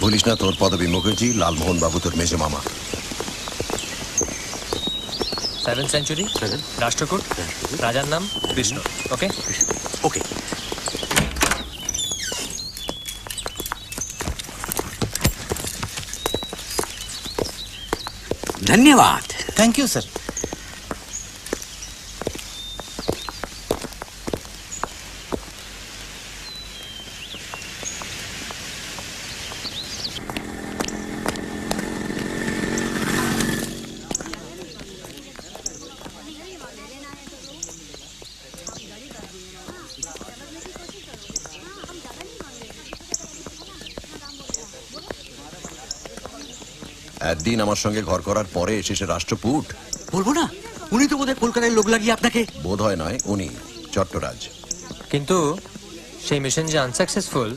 বলিস না তোর পদবী মুখার্জি, লালমোহন বাবু তোর মেজো মামা। 7th সেঞ্চুরি, রাষ্ট্রকূট, রাজার নাম বিষ্ণু। ওকে ওকে। धन्यवाद। Thank you sir. একদিন আমার সঙ্গে ঘর করার পরে শেষে রাষ্ট্রপুট বলবো না? উনি তো বোধহয় কলকাতায় লোক লাগিয়ে আপনাকে। বোধ হয় নয়, উনি চট্টরাজ। কিন্তু সেই মিশন যে আনসাকসেসফুল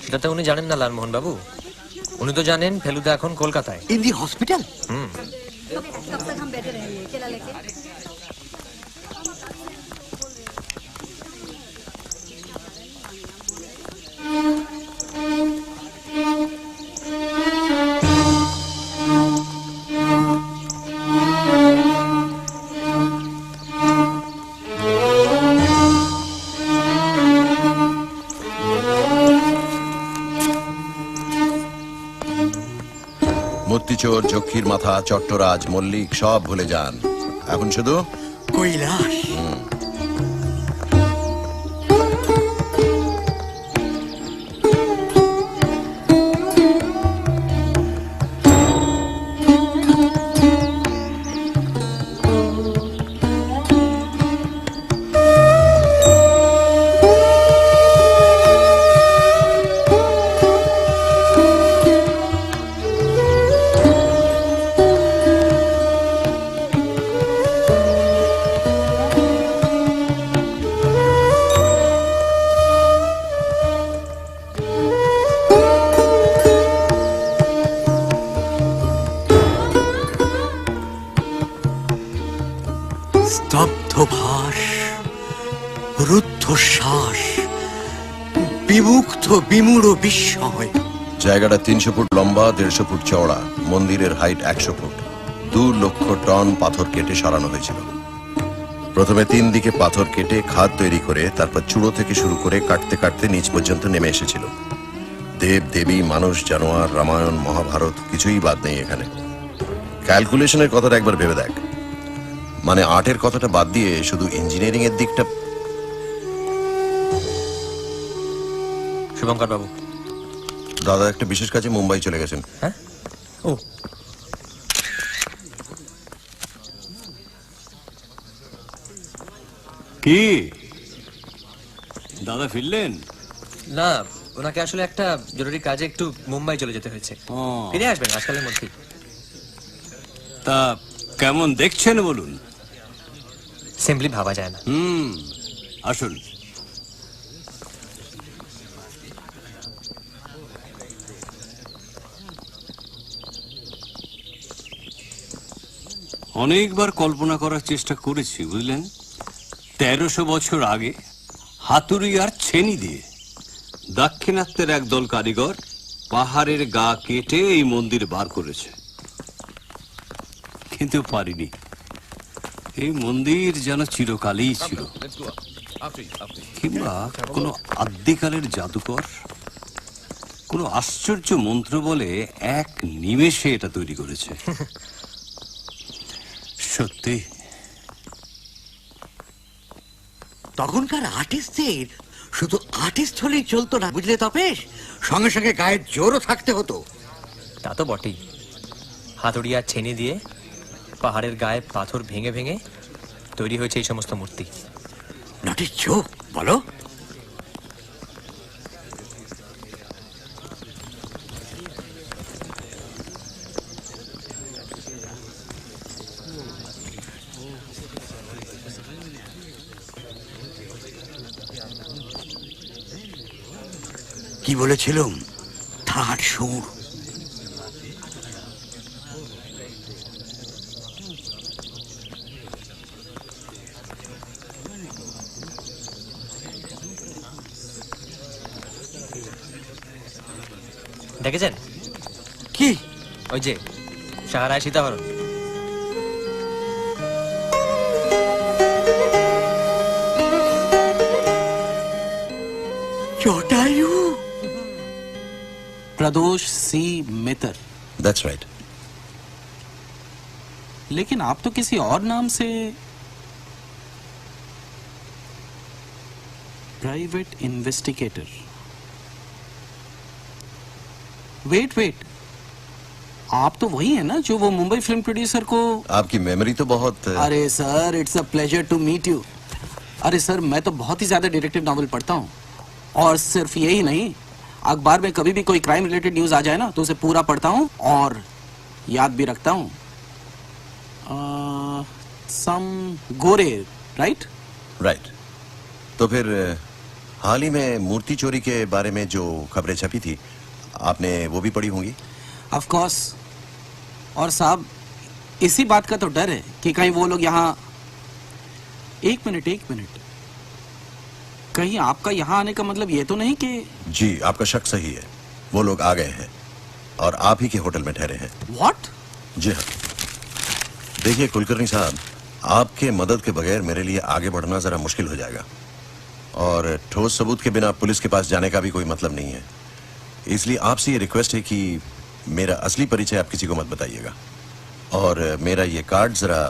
সেটা তো উনি জানেন না লালমোহন বাবু। উনি তো জানেন ফেলুদা এখন কলকাতায়। In the hospital. মূর্তিচোর, যক্ষীর মাথা, চট্টরাজ, মল্লিক সব ভুলে যান। এখন শুধু কৈলাস। স্তব্ধ ভাস, রুদ্ধশ্বাস, বিমুগ্ধ বিমূঢ় বিস্ময়। জায়গাটা 300 ফুট লম্বা, 150 ফুট চওড়া। মন্দিরের হাইট 100 ফুট। 2 লক্ষ টন পাথর কেটে সরানো হয়েছিল। প্রথমে 3 দিকে পাথর কেটে খাদ তৈরি করে তারপর চূড়ো থেকে শুরু করে কাটতে কাটতে নিচ পর্যন্ত নেমে এসেছিল। দেব দেবী, মানুষ, জানোয়ার, রামায়ণ, মহাভারত কিছুই বাদ নেই এখানে। ক্যালকুলেশনের কথাটা একবার ভেবে দেখ, মানে আর্টের কথাটা বাদ দিয়ে শুধু ইঞ্জিনিয়ারিং এর দিকটা। শুভঙ্কর বাবু, দাদা একটা বিশেষ কাজে মুম্বাই চলে গেছেন। হ্যাঁ? ও, কি দাদা ফিরলেন? না, ওনাকে আসলে একটা জরুরি কাজে একটু মুম্বাই চলে যেতে হয়েছে। ফিরে আসবেন আজকালের মধ্যেই। তা কেমন দেখছেন বলুন? সিম্পলি ভাবা যায় না। আসুন। অনেকবার কল্পনা করার চেষ্টা করেছি, বুঝলেন। 1300 বছর আগে হাতুড়ি আর ছেনি দিয়ে দাক্ষিণাত্যের একদল কারিগর পাহাড়ের গা কেটে এই মন্দির বার করেছে, কিন্তু পারিনি। এই মন্দির যেন চিরকালই ছিল, কিংবা কোনো আদ্যিকালের জাদুকর কোনো আশ্চর্য মন্ত্র বলে এক নিমেষে এটা তৈরি করেছে। সত্যি তখনকার আর্টিস্টদের শুধু আর্টিস্ট হলেই চলতো না, বুঝলে তপেশ, সঙ্গে সঙ্গে গায়ের জোরও থাকতে হতো। তা তো বটেই। হাতুড়ি আর ছেনি দিয়ে পাহাড়ের গায়ে পাথর ভেঙে ভেঙে তৈরি হয়েছে এই সমস্ত মূর্তি। নটি চোখ বলো। কি বলেছিলাম? থার্ড সুর। দেখেছেন কি? ওই যে সাহারায় সীতাহরণ। জটায়ু। प्रदोष सी मित्र। That's right. लेकिन आप तो किसी और नाम से प्राइवेट इन्वेस्टिगेटर। वेट आप तो वही है ना जो वो मुंबई फिल्म प्रोड्यूसर को। आपकी मेमोरी तो बहुत। अरे sir, it's a pleasure to meet you. अरे सर, मैं तो बहुत ही ज्यादा डिटेक्टिव नॉवल पढ़ता हूँ, और सिर्फ यही नहीं, अखबार में कभी भी कोई क्राइम रिलेटेड न्यूज आ जाए ना तो उसे पूरा पढ़ता हूँ और याद भी रखता हूँ। सम गोरे, राइट? राइट। तो फिर हाल ही में मूर्ति चोरी के बारे में जो खबरें छपी थी, आपने वो भी पढ़ी होंगी। Of course. और साहब, इसी बात का तो डर है कि कहीं वो लोग यहाँ। एक मिनट, कहीं आपका यहाँ आने का मतलब ये तो नहीं कि। जी, आपका शक सही है। वो लोग आ गए हैं और आप ही के होटल में ठहरे हैं। व्हाट? जी हाँ। देखिए कुलकर्णी साहब, आपके मदद के बगैर मेरे लिए आगे बढ़ना जरा मुश्किल हो जाएगा, और ठोस सबूत के बिना पुलिस के पास जाने का भी कोई मतलब नहीं है। इसलिए आपसे ये रिक्वेस्ट है कि मेरा असली परिचय आप किसी को मत बताइएगा, और मेरा ये कार्ड जरा।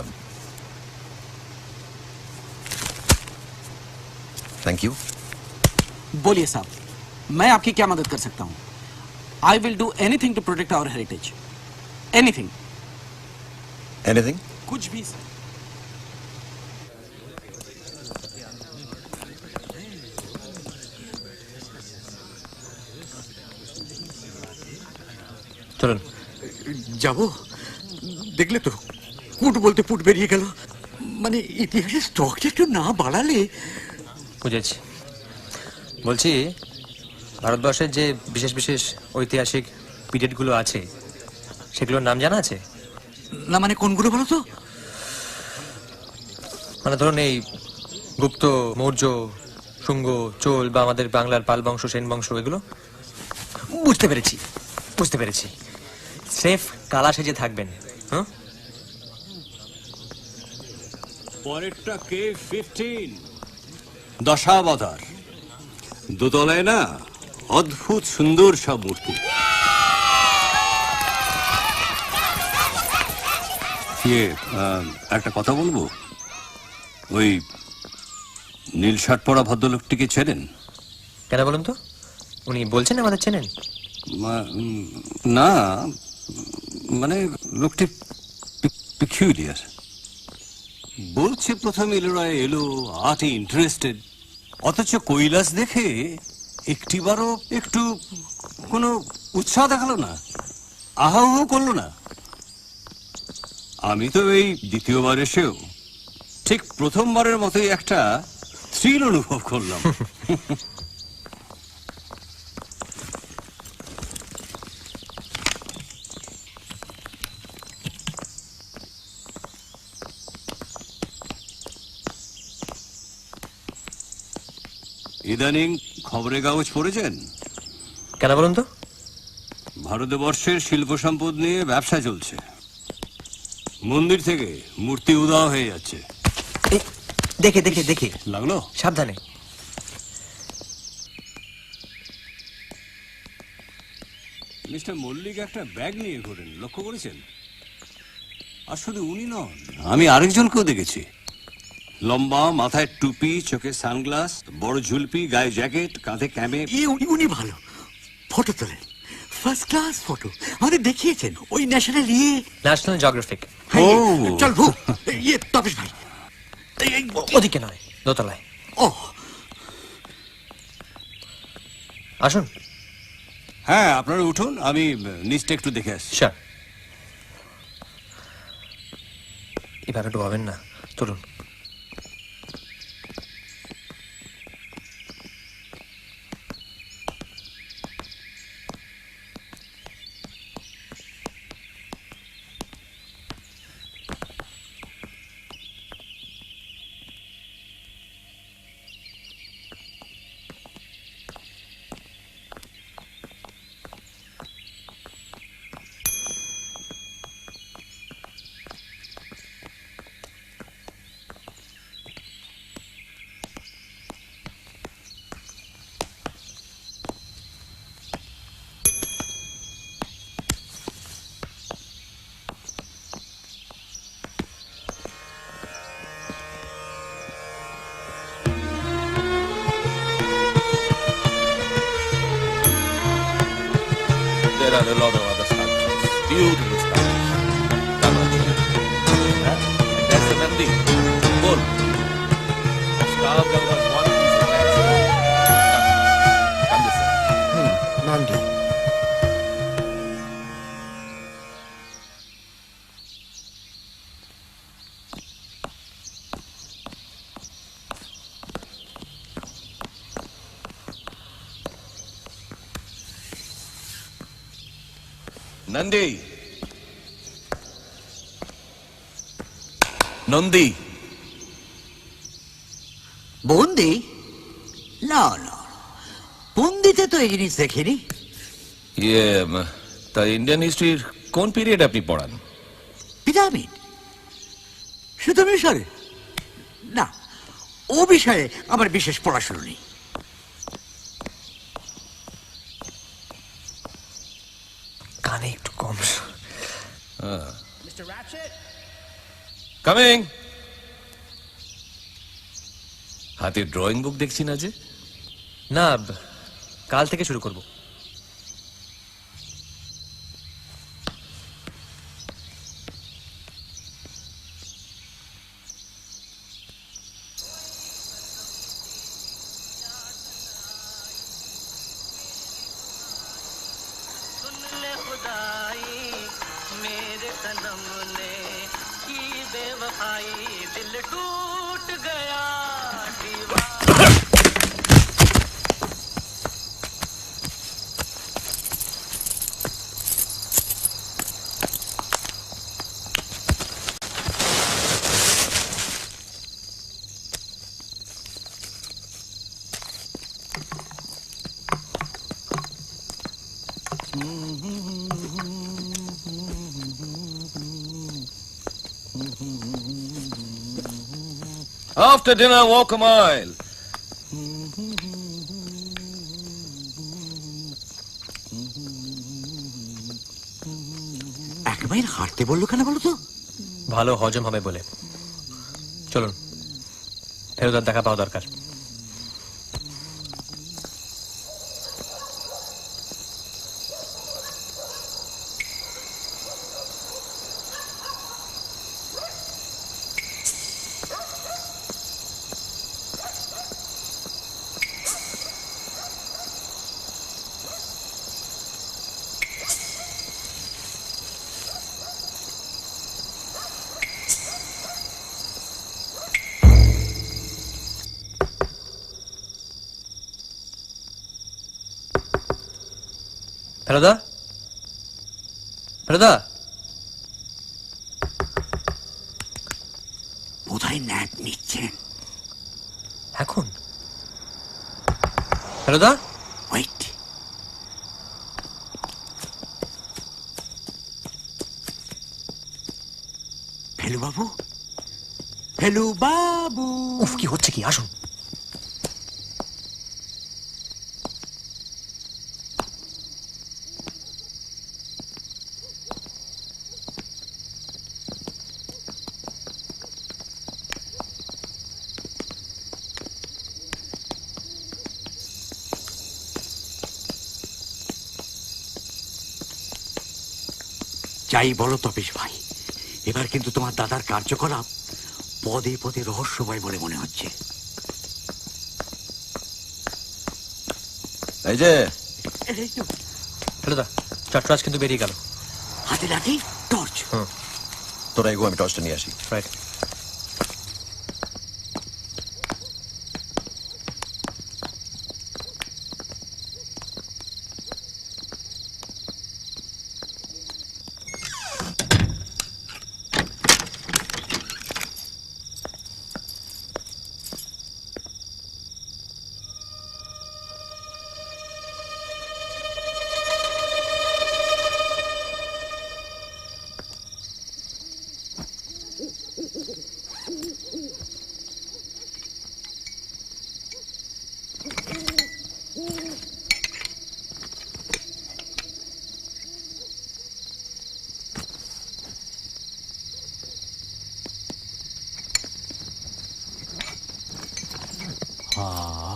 Thank you. बोलिए साहब, मैं आपकी क्या मदद कर सकता हूँ? I will do anything to protect our heritage. Anything. Anything? कुछ भी सर। চলুন যাবো। দেখলে তো, কুট বলতে পুট বেরিয়ে গেল। মানে ইতিহাসের স্টকটা একটু না বাড়ালে। বুঝেছি। বলছি, ভারতবর্ষের যে বিশেষ বিশেষ ঐতিহাসিক পিরিয়ডগুলো আছে সেগুলোর নাম জানা আছে? না মানে কোনগুলো বলো তো? মানে ধরুন এই গুপ্ত, মৌর্য, শুঙ্গ, চোল বা আমাদের বাংলার পাল বংশ, সেন বংশ, এগুলো? বুঝতে পেরেছি, বুঝতে পেরেছি। স্রেফ কালা সেজে থাকবেন। হ্যাঁ, পরেরটা K15 দশাবতার। দোতলায় না অদ্ভুত সুন্দর সব মূর্তি। একটা কথা বলবো, ওই নীল শার্ট পরা ভদ্রলোকটিকে চেনেন? কেন বলুন তো? উনি বলছেন আমাদের চেনেন? না, মানে লোকটি পিকিউলিয়ার। বলছে প্রথম ইলোরায় এলো, আর্টে ইন্টারেস্টেড, অথচ কৈলাস দেখে একটিবারও একটু কোনো উৎসাহ দেখালো না, আহাও করলো না। আমি তো এই দ্বিতীয়বার এসেও ঠিক প্রথমবারের মতোই একটা থ্রিল অনুভব করলাম। ইদানিং খবরের কাগজ পড়েছেন? কেন বলুন তো? ভারতবর্ষের শিল্প সম্পদ নিয়ে ব্যবসা চলছে, মন্দির থেকে মূর্তি উধাও হয়ে যাচ্ছে। দেখে দেখে দেখে লাগলো, সাবধানে। মিস্টার মল্লিক একটা ব্যাগ নিয়ে ঘোরেন, লক্ষ্য করেছেন? আর শুধু উনি নন, আমি আরেকজনকেও দেখেছি। লম্বা, মাথায় টুপি, চোখে সানগ্লাস, বড় ঝুলপি, গায়ে জ্যাকেট, কাঁধে ক্যামে। উনি ভালো ফটো তোলেন, ফার্স্ট ক্লাস ফটো। আমাদের দেখিয়েছেন ওই ন্যাশনাল ন্যাশনাল জিওগ্রাফিক। ও চল ভু তপেশ ভাই, ওদিকে নয়, দোতলায়। ও আসুন। হ্যাঁ, আপনারা উঠুন, আমি নিচটা একটু দেখে আসছি। স্যার, এভাবে ডোবাবেন না, চলুন। There are a lot of other sculptures, beautiful sculptures. Come on, show me. And that's the Nandi, bull, carved out of one piece of limestone. Come this way. Nandi. Nandi. Nandi. বন্দি? না না, বন্দিতে তো এই জিনিস দেখিনি। তা ইন্ডিয়ান হিস্ট্রির কোন পিরিয়ড আপনি পড়ান? পিরামিড? শুধু মিশরে? না, ও বিষয়ে আমার বিশেষ পড়াশোনা নেই। কানে একটু কম। কামিং। হাতে ড্রয়িং বুক দেখছি না যে? না, কাল থেকে শুরু করব। After dinner, walk a mile. একবার হাঁটতে বললো কেন বলো তো? ভালো হজম হবে বলে। চলুন, ফেরত দেখা পাওয়া দরকার। ফেরদা, ফেরদা, বোধহয় ন্যাপ নিচ্ছেন এখন। ফেরদা, ওয়েট। ফেলু বাবু, ফেলু বাবু। উফ, কি হচ্ছে কি? আসুন। যাই বলো তপেশ ভাই, এবার কিন্তু তোমার দাদার কার্যকলাপ পদে পদে রহস্যময় বলে মনে হচ্ছে। এই যে ফেরদা, চট্টরাজ কিন্তু বেরিয়ে গেল। হাতে লাঠি, টর্চ। তোরা এগো, আমি টর্চটা নিয়ে আসি। রাইট।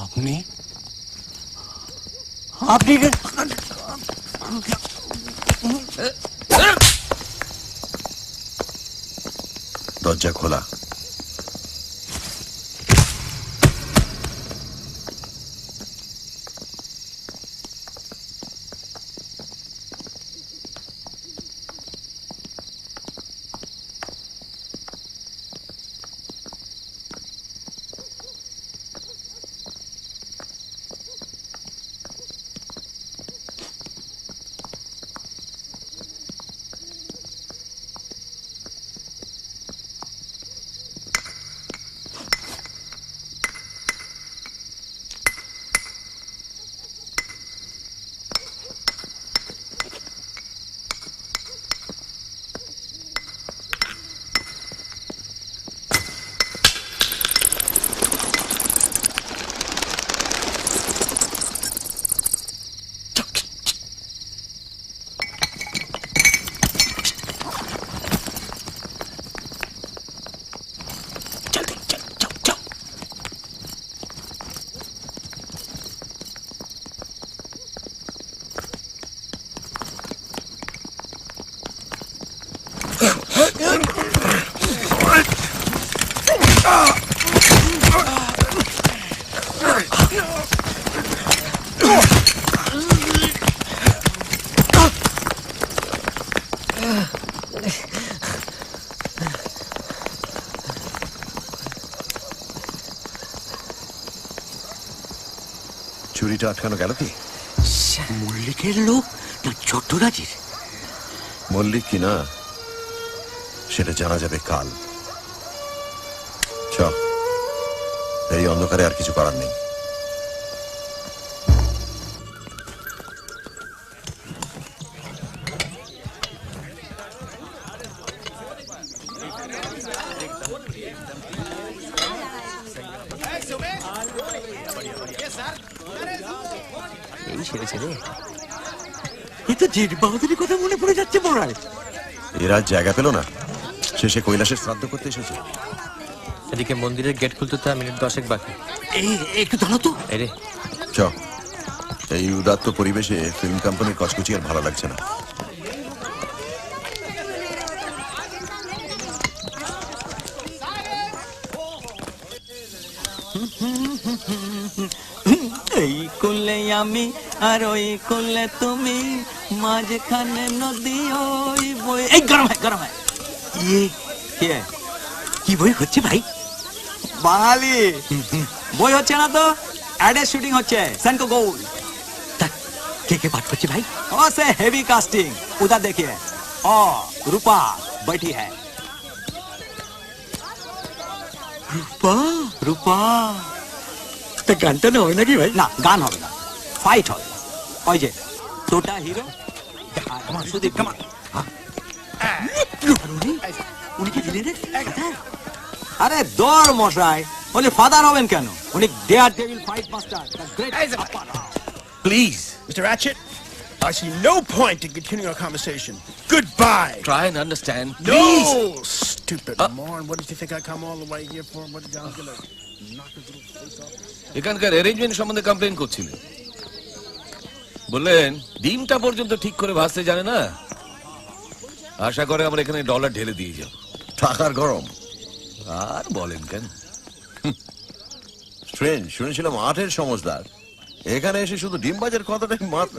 আপনি আপনি দরজা খোলা। চুরিটা আটকানো গেল কি? মল্লিকের লোক না চট্টরাজের? মল্লিক কি না সেটা জানা যাবে কাল। চল, এই অন্ধকারে আর কিছু করার নেই। ছেড়েছে রে। এ তো জেঠ বাহাদুরের কথা মনে পড়ে যাচ্ছে মরায়। এরা জায়গা পেল না, শেষে কৈলাসের শ্রাদ্ধ করতে এসেছে। এদিকে মন্দিরের গেট খুলতে তো মিনিট 10 বাকি। এই একটু দাঁড়াও তো। এরে চ, এই উদাত্ত পরিবেশে ফিল্ম কোম্পানির কচকুচি আর ভালো লাগছে না। এই কোলে আমি আর ওই কোলে তুমি, মাঝখানে নদী ওই বই। এই গরম হয় গরম হয়। কি বই হচ্ছে ভাই? বাঙালি বই হচ্ছে না তো, অ্যাডের শুটিং হচ্ছে সেনকো গোল্ড। কে কে পাঠ করছে ভাই? ও সে হেভি কাস্টিং, उधर देखिए। ओ रूपा बैठी है। রূপা রূপা, তা গানটা না হয় নাকি ভাই? না গান হবে না, ফাইট হবে। ওই যে ছোটা হিরো সুদীপ কামাল। উনি কি ভিলেনের? আরে দর মশাই, উনি ফাদার হবেন কেন? উনি dare devil fight master. Please, Mr. Ratchet, I see no point in continuing our conversation. Goodbye. Try and understand, No, please. stupid moron. What did you think I come all the way here for? What did John's gonna knock his little face off? এখানকার অ্যারেঞ্জমেন্ট সম্বন্ধে কমপ্লেন করছিলেন, বললেন ডিমটা পর্যন্ত ঠিক করে ভাজতে জানে না। আশা করে আমরা এখানে ডলার ঢেলে দিয়ে যাব। টাকার গরম আর বলেন কেন? স্ট্রেঞ্জ, শুনেছিলাম 8-এর সমজদার, এখানে এসে শুধু ডিম বাজার কথাটাই মাত্র।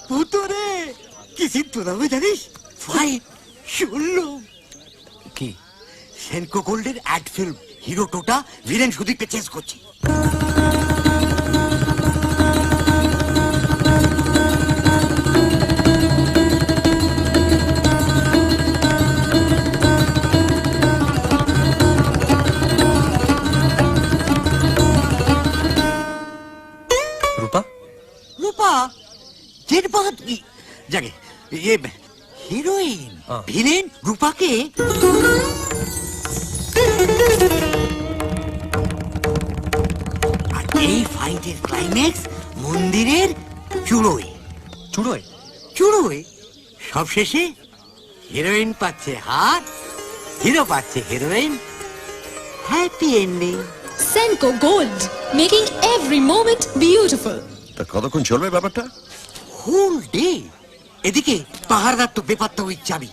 পুতরে কি সিদ্ধ হবে জানিস? ফাইট শুনলো কি? সেনকো গোল্ডের অ্যাড ফিল্ম, হিরো টোটা ভিলেন সুদীপকে চেস করছে। রূপা রূপা জেঠ বাহাদুর জাগে ये হিরোইন ভিলেন রূপাকে আর এই ফাইটের ক্লাইম্যাক্স মন্দিরের চূড়োয়। চূড়োয়? চূড়োয় সবশেষে হিরোইন পাচ্ছে হাত, হিরো পাচ্ছে heroine. Happy ending. Senko Gold, making every moment beautiful. তা কতক্ষণ চলবে ব্যাপারটা? Whole day. এদিকে পাহাড়দার তো বেপাত্তা ওই চাবি,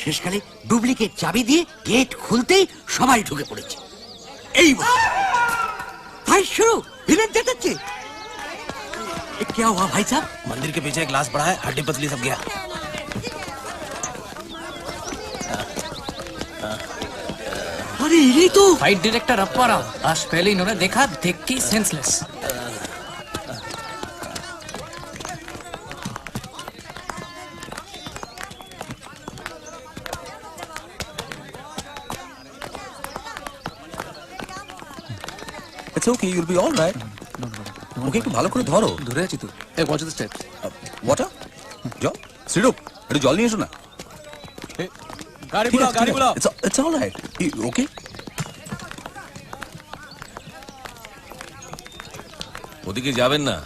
শেষকালে ডুপ্লিকেট চাবি দিয়ে গেট খুলতেই সবাই ঢুকে পড়েছে। এই ভাই শুরু, ভিলেন চেঁচাচ্ছে। क्या हुआ भाई साहब? मंदिर के पीछे एक ग्लास पड़ा है, हड्डी पतली सब गया। अरे ये तो फाइट डायरेक्टर अप्पारा, आज पहले इन्होंने देखा, देख के senseless. It's okay, you'll be all right. ওকে একটু ভালো করে ধরো। ধরে আছি তো। এই ওয়াচ দ্য স্টেপ। ওয়াটার? জল? সিরপ? একটু জল নিয়ে এসো না। গাড়ি বুলাও, গাড়ি বুলাও। It's all right. ওকে? ওদিকে যাবেন না,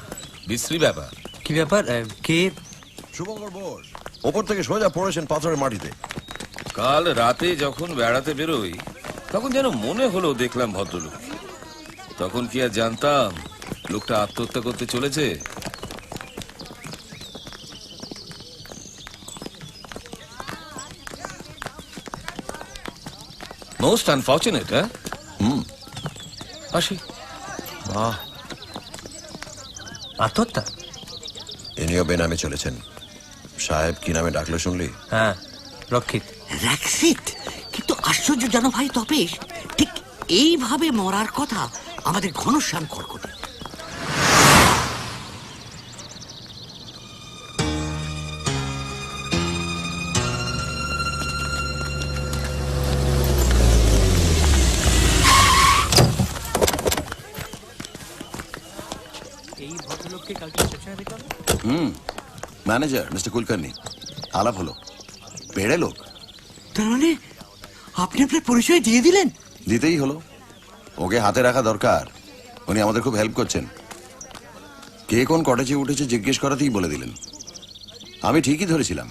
বিশ্রী ব্যাপার। কি ব্যাপার? কে? শুভঙ্কর বোস ওপর থেকে সোজা পড়েছেন পাথরের মাটিতে। কাল রাতে যখন বেড়াতে বেরোই, তখন যেন মনে হলো দেখলাম ভদ্রলোক। তখন কি আর জানতাম লোকটা আত্মহত্যা করতে চলেছে? Most unfortunate. হ্যাঁ, আসি। বাহ, আত্মহত্যা? ইনিও বেনামে চলেছেন। সাহেব কি নামে ডাকলো শুনলি? হ্যাঁ, রক্ষিত। রক্ষিত? কিন্তু আশ্চর্য জানো ভাই তপেশ, ঠিক এইভাবে মরার কথা আমাদের ঘনশ্যাম কর্কটে। এই ভদ্রলোককে কালকে রিসেপশনে দেখলাম। ম্যানেজার মিস্টার কুলকার্নি, আলাপ হলো। পেড়ে লোক। তার মানে আপনি আপনার পরিচয় দিয়ে দিলেন? দিতেই হলো, ওকে হাতে রাখা দরকার। উনি আমাদের খুব হেল্প করছেন। কে কোন কটেজে উঠেছে জিজ্ঞেস করাতেই বলে দিলেন। আমি ঠিকই ধরেছিলাম,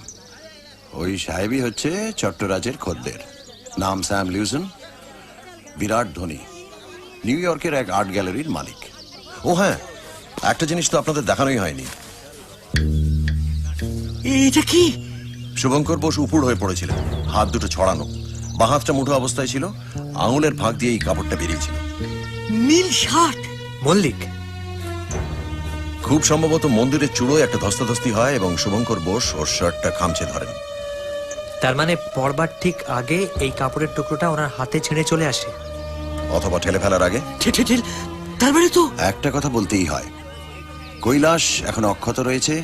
ওই সাহেবই হচ্ছে চট্টরাজের খদ্দের। নাম স্যাম লিউসন, বিরাট ধনী, নিউ ইয়র্কের এক আর্ট গ্যালারির মালিক। ও হ্যাঁ, একটা জিনিস তো আপনাদের দেখানোই হয়নি। এটা কি? শুভঙ্কর বোস উপুড় হয়ে পড়েছিলেন, হাত দুটো ছড়ানো, বাঁ হাতটা মুঠো অবস্থায় ছিল, আঙুলের ফাঁক দিয়ে এই কাপড়টা বেরিয়েছিল। নীল শার্ট। মল্লিক খুব সম্ভবত মন্দিরের চূড়োয় একটা ধস্তাধস্তি হয় এবং শুভঙ্কর বোস ওর শার্টটা খামচে ধরেন। তার মানে পড়বার ঠিক আগে এই কাপড়ের টুকরোটা ওনার হাতে ছিঁড়ে চলে আসে, অথবা ঠেলে ফেলার আগে। তার মানে তো একটা কথা বলতেই হয়, কৈলাস এখন অক্ষত রয়েছে,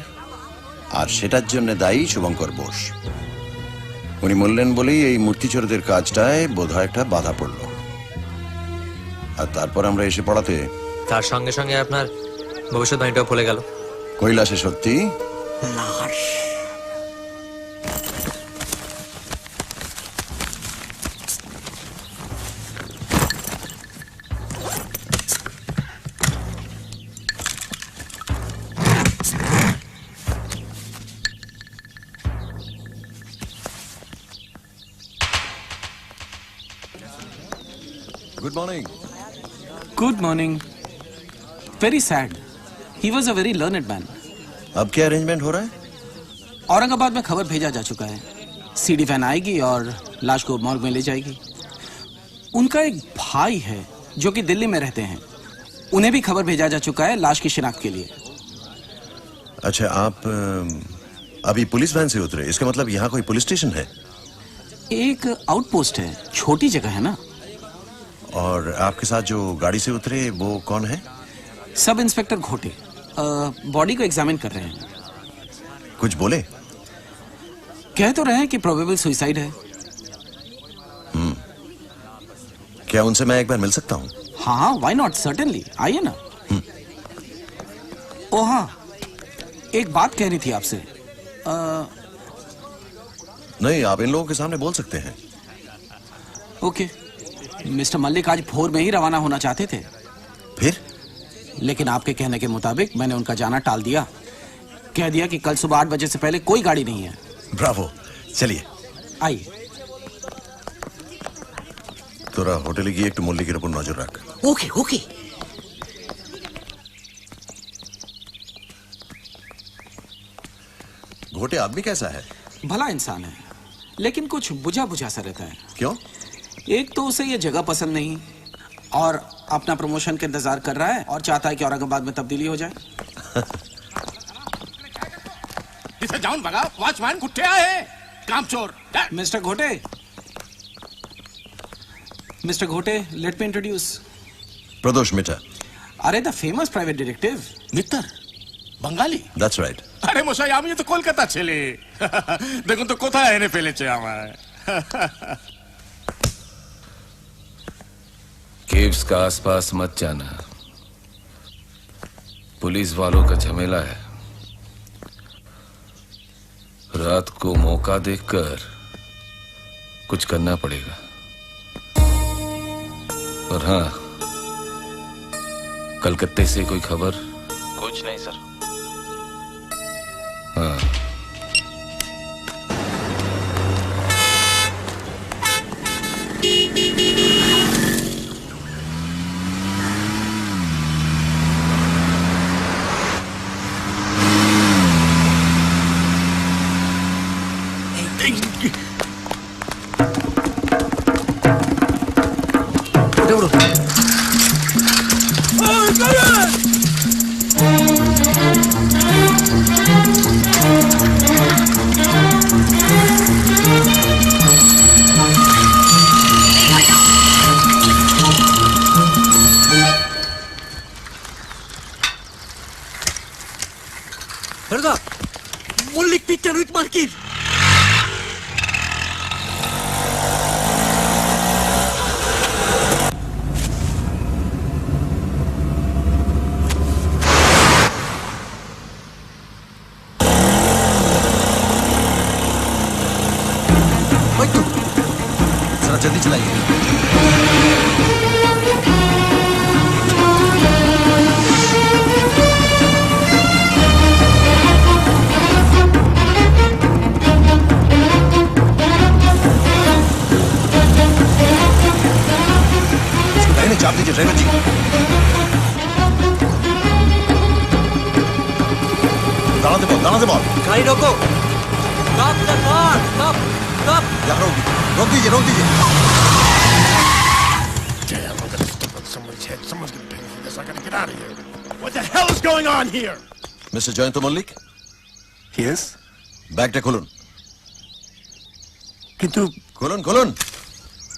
আর সেটার জন্য দায়ী শুভঙ্কর বোস। উনি বললেন বলেই এই মূর্তিচোরদের কাজটায় বোধহয় একটা বাধা পড়ল, আর তারপর আমরা এসে পড়াতে তার সঙ্গে সঙ্গে আপনার ভবিষ্যৎবাণীটাও ভুলে গেল। কৈলাসে সত্যি লাশ। Good morning. Good morning. Very sad, he was a very learned man. अब क्या अरेंजमेंट हो रहा है? औरंगाबाद में खबर भेजा जा चुका है, सीडी वैन आएगी और लाश को मॉर्ग में ले जाएगी। उनका एक भाई है जो कि दिल्ली में रहते हैं, उन्हें भी खबर भेजा जा चुका है लाश की शिनाख्त के लिए। अच्छा, आप अभी पुलिस वैन से उतरे, इसका मतलब यहाँ कोई पुलिस स्टेशन है? एक आउटपोस्ट है, छोटी जगह है ना। और आपके साथ जो गाड़ी से उतरे वो कौन है? सब इंस्पेक्टर घोटे बॉडी को एग्जामिन कर रहे हैं। कुछ बोले? कह तो रहे हैं कि प्रोबेबल सुसाइड है। क्या उनसे मैं एक बार मिल सकता हूँ? हाँ, व्हाई नॉट, सर्टेनली, आइए ना। ओ हाँ, एक बात कहनी थी आपसे। नहीं, आप इन लोगों के सामने बोल सकते हैं। ओके। मिस्टर मल्लिक आज भोर में ही रवाना होना चाहते थे, फिर? लेकिन आपके कहने के मुताबिक मैंने उनका जाना टाल दिया। कह दिया कि कल सुबह 8 बजे से पहले कोई गाड़ी नहीं है। ब्रावो, चलिए आइए। তোরা হোটেলে গিয়ে একটু মল্লিকের উপর নজর রাখ। Okay okay. घोटे आदमी कैसा है? भला इंसान है, लेकिन कुछ बुझा बुझा सा रहता है। क्यों? एक तो उसे ये जगह पसंद नहीं, और अपना प्रमोशन का इंतजार कर रहा है और चाहता है कि औरंगाबाद में तब्दीली हो जाए। इसे जाऊन भगा, वॉचमैन कुत्ते आए, कामचोर। मिस्टर घोटे, मिस्टर घोटे, let me introduce. Pradosh Mitter. अरे the famous private detective Mitra Bengali. That's right. আরে মশাই, আমি তো কলকাতা ছেলে। দেখুন তো কোথায় এনে ফেলেছে আমায়। केव्स का आसपास मत जाना, पुलिस वालों का झमेला है। रात को मौका देखकर कुछ करना पड़ेगा। और हाँ, कलकत्ते से कोई खबर? कुछ नहीं सर। हाँ, মল্লিক পিকচার উইথ মার্কিন। जरा जल्दी चलाइए। स्टार्ट दीजिए ड्राइवर जी। दाना बॉल गाड़ी रोको। Stop the car. Stop. Stop. यहाँ रोक दीजिए रोक दीजिए। Damn, I'm gonna step on someone's head. Someone's gonna pay me for this. I gotta get out of here. What the hell is going on here? Mister Jayanta Mallick. Yes? ব্যাগটা খুলুন। কিন্তু খুলুন।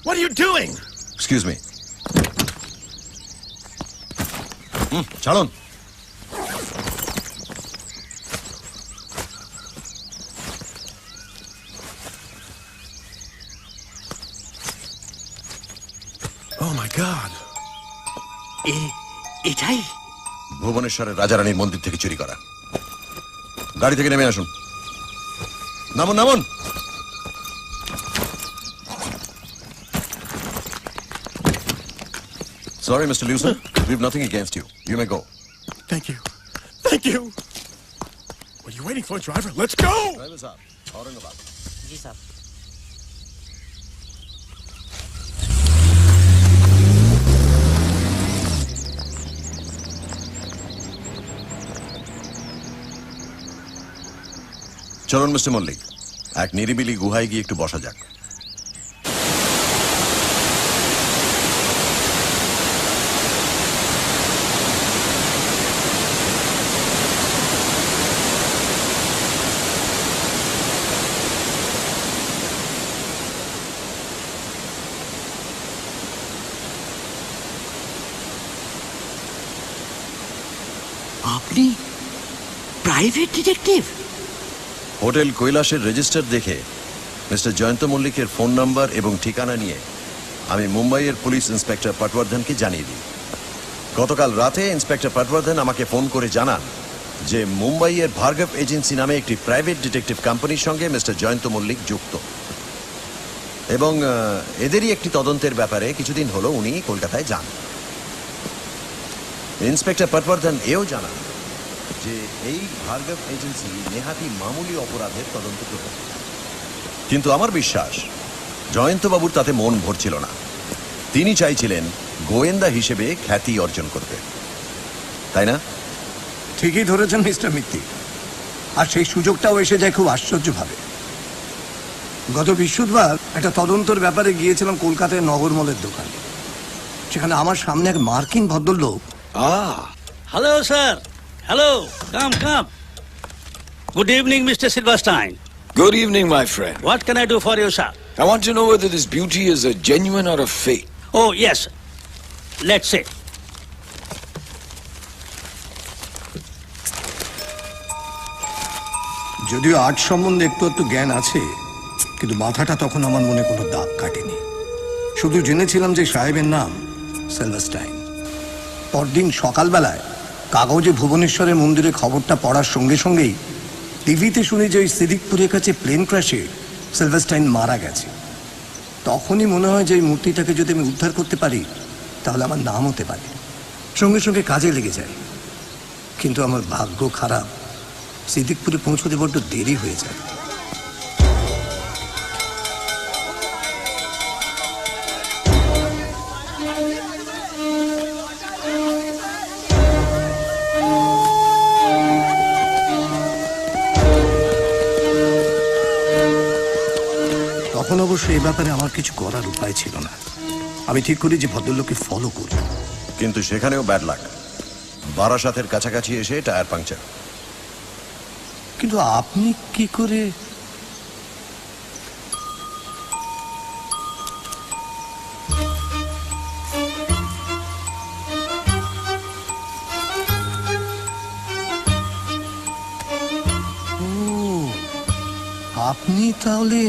What are you doing? Excuse me. ছাড়ুন। Oh my God. এটাই ভুবনেশ্বরের রাজারানীর মন্দির থেকে চুরি করা। গাড়ি থেকে নেমে আসুন। নামুন। Sorry, Mr. Lucer. We have nothing against you. You may go. Thank you. What are you waiting for, driver? Let's go! Driver's up. Aurangabad. जी साहब। চলুন মিস্টার মল্লিক, এক নিরিবিলি গুহায় গিয়ে একটু বসা যাক। আপনি প্রাইভেট ডিটেকটিভ? হোটেল কৈলাসের রেজিস্টার দেখে মিস্টার জয়ন্ত মল্লিকের ফোন নাম্বার এবং ঠিকানা নিয়ে আমি মুম্বাইয়ের পুলিশ ইন্সপেক্টর পটবর্ধনকে জানিয়ে দিই। গতকাল রাতে ইন্সপেক্টর পটবর্ধন আমাকে ফোন করে জানান যে মুম্বাইয়ের ভার্গব এজেন্সি নামে একটি প্রাইভেট ডিটেকটিভ কোম্পানির সঙ্গে মিস্টার জয়ন্ত মল্লিক যুক্ত এবং এদেরই একটি তদন্তের ব্যাপারে কিছুদিন হলো উনি কলকাতায় যান। ইন্সপেক্টর পটবর্ধন এও জানান যে এই ভার্গব এজেন্সি নেহাতি মামুলি অপরাধের তদন্ত করবে, কিন্তু আমার বিশ্বাস জয়ন্তবাবুর তাতে মন ভরছিল না। তিনি চাইছিলেন গোয়েন্দা হিসেবে খ্যাতি অর্জন করতে, তাই না? ঠিকই ধরেছেন মিস্টার মিত্তি, আর সেই সুযোগটাও এসে যায় খুব আশ্চর্যভাবে। গত বৃহস্পতিবার একটা তদন্তের ব্যাপারে গিয়েছিলাম কলকাতায় নগরমলের দোকানে। সেখানে আমার সামনে এক মার্কিন ভদ্রলোক। Hello, sir. Hello. Come. Good evening, Mr. Silverstein. Good evening, my friend. What can I do for you, sir? I want to know whether this beauty is a genuine or a fake. Oh, yes. Let's see. যদিও আর্ট সম্বন্ধে একটু জ্ঞান আছে, কিন্তু মাথাটা তখন আমার মনে কোনো দাগ কাটেনি। শুধু জেনেছিলাম যে সাহেবের নাম সিলভারস্টাইন। পরদিন সকালবেলায় কাগজে ভুবনেশ্বরের মন্দিরে খবরটা পড়ার সঙ্গে সঙ্গেই টিভিতে শুনি যে ওই সিদ্দিকপুরের কাছে প্লেন ক্র্যাশে সিলভারস্টাইন মারা গেছে। তখনই মনে হয় যে এই মূর্তিটাকে যদি আমি উদ্ধার করতে পারি তাহলে আমার নাম হতে পারে। সঙ্গে সঙ্গে কাজে লেগে যায়, কিন্তু আমার ভাগ্য খারাপ, সিদ্দিকপুরে পৌঁছতে বড্ড দেরি হয়ে যায়। তখন অবশ্য এ ব্যাপারে আমার কিছু করার উপায় ছিল না। আমি ঠিক করি যে ভদ্রলোককে ফলো করব, কিন্তু সেখানেও ব্যাড লাক। বারাসাতের কাছাকাছি এসে টায়ার পাংচার। কিন্তু আপনি কি করে? আপনি তাহলে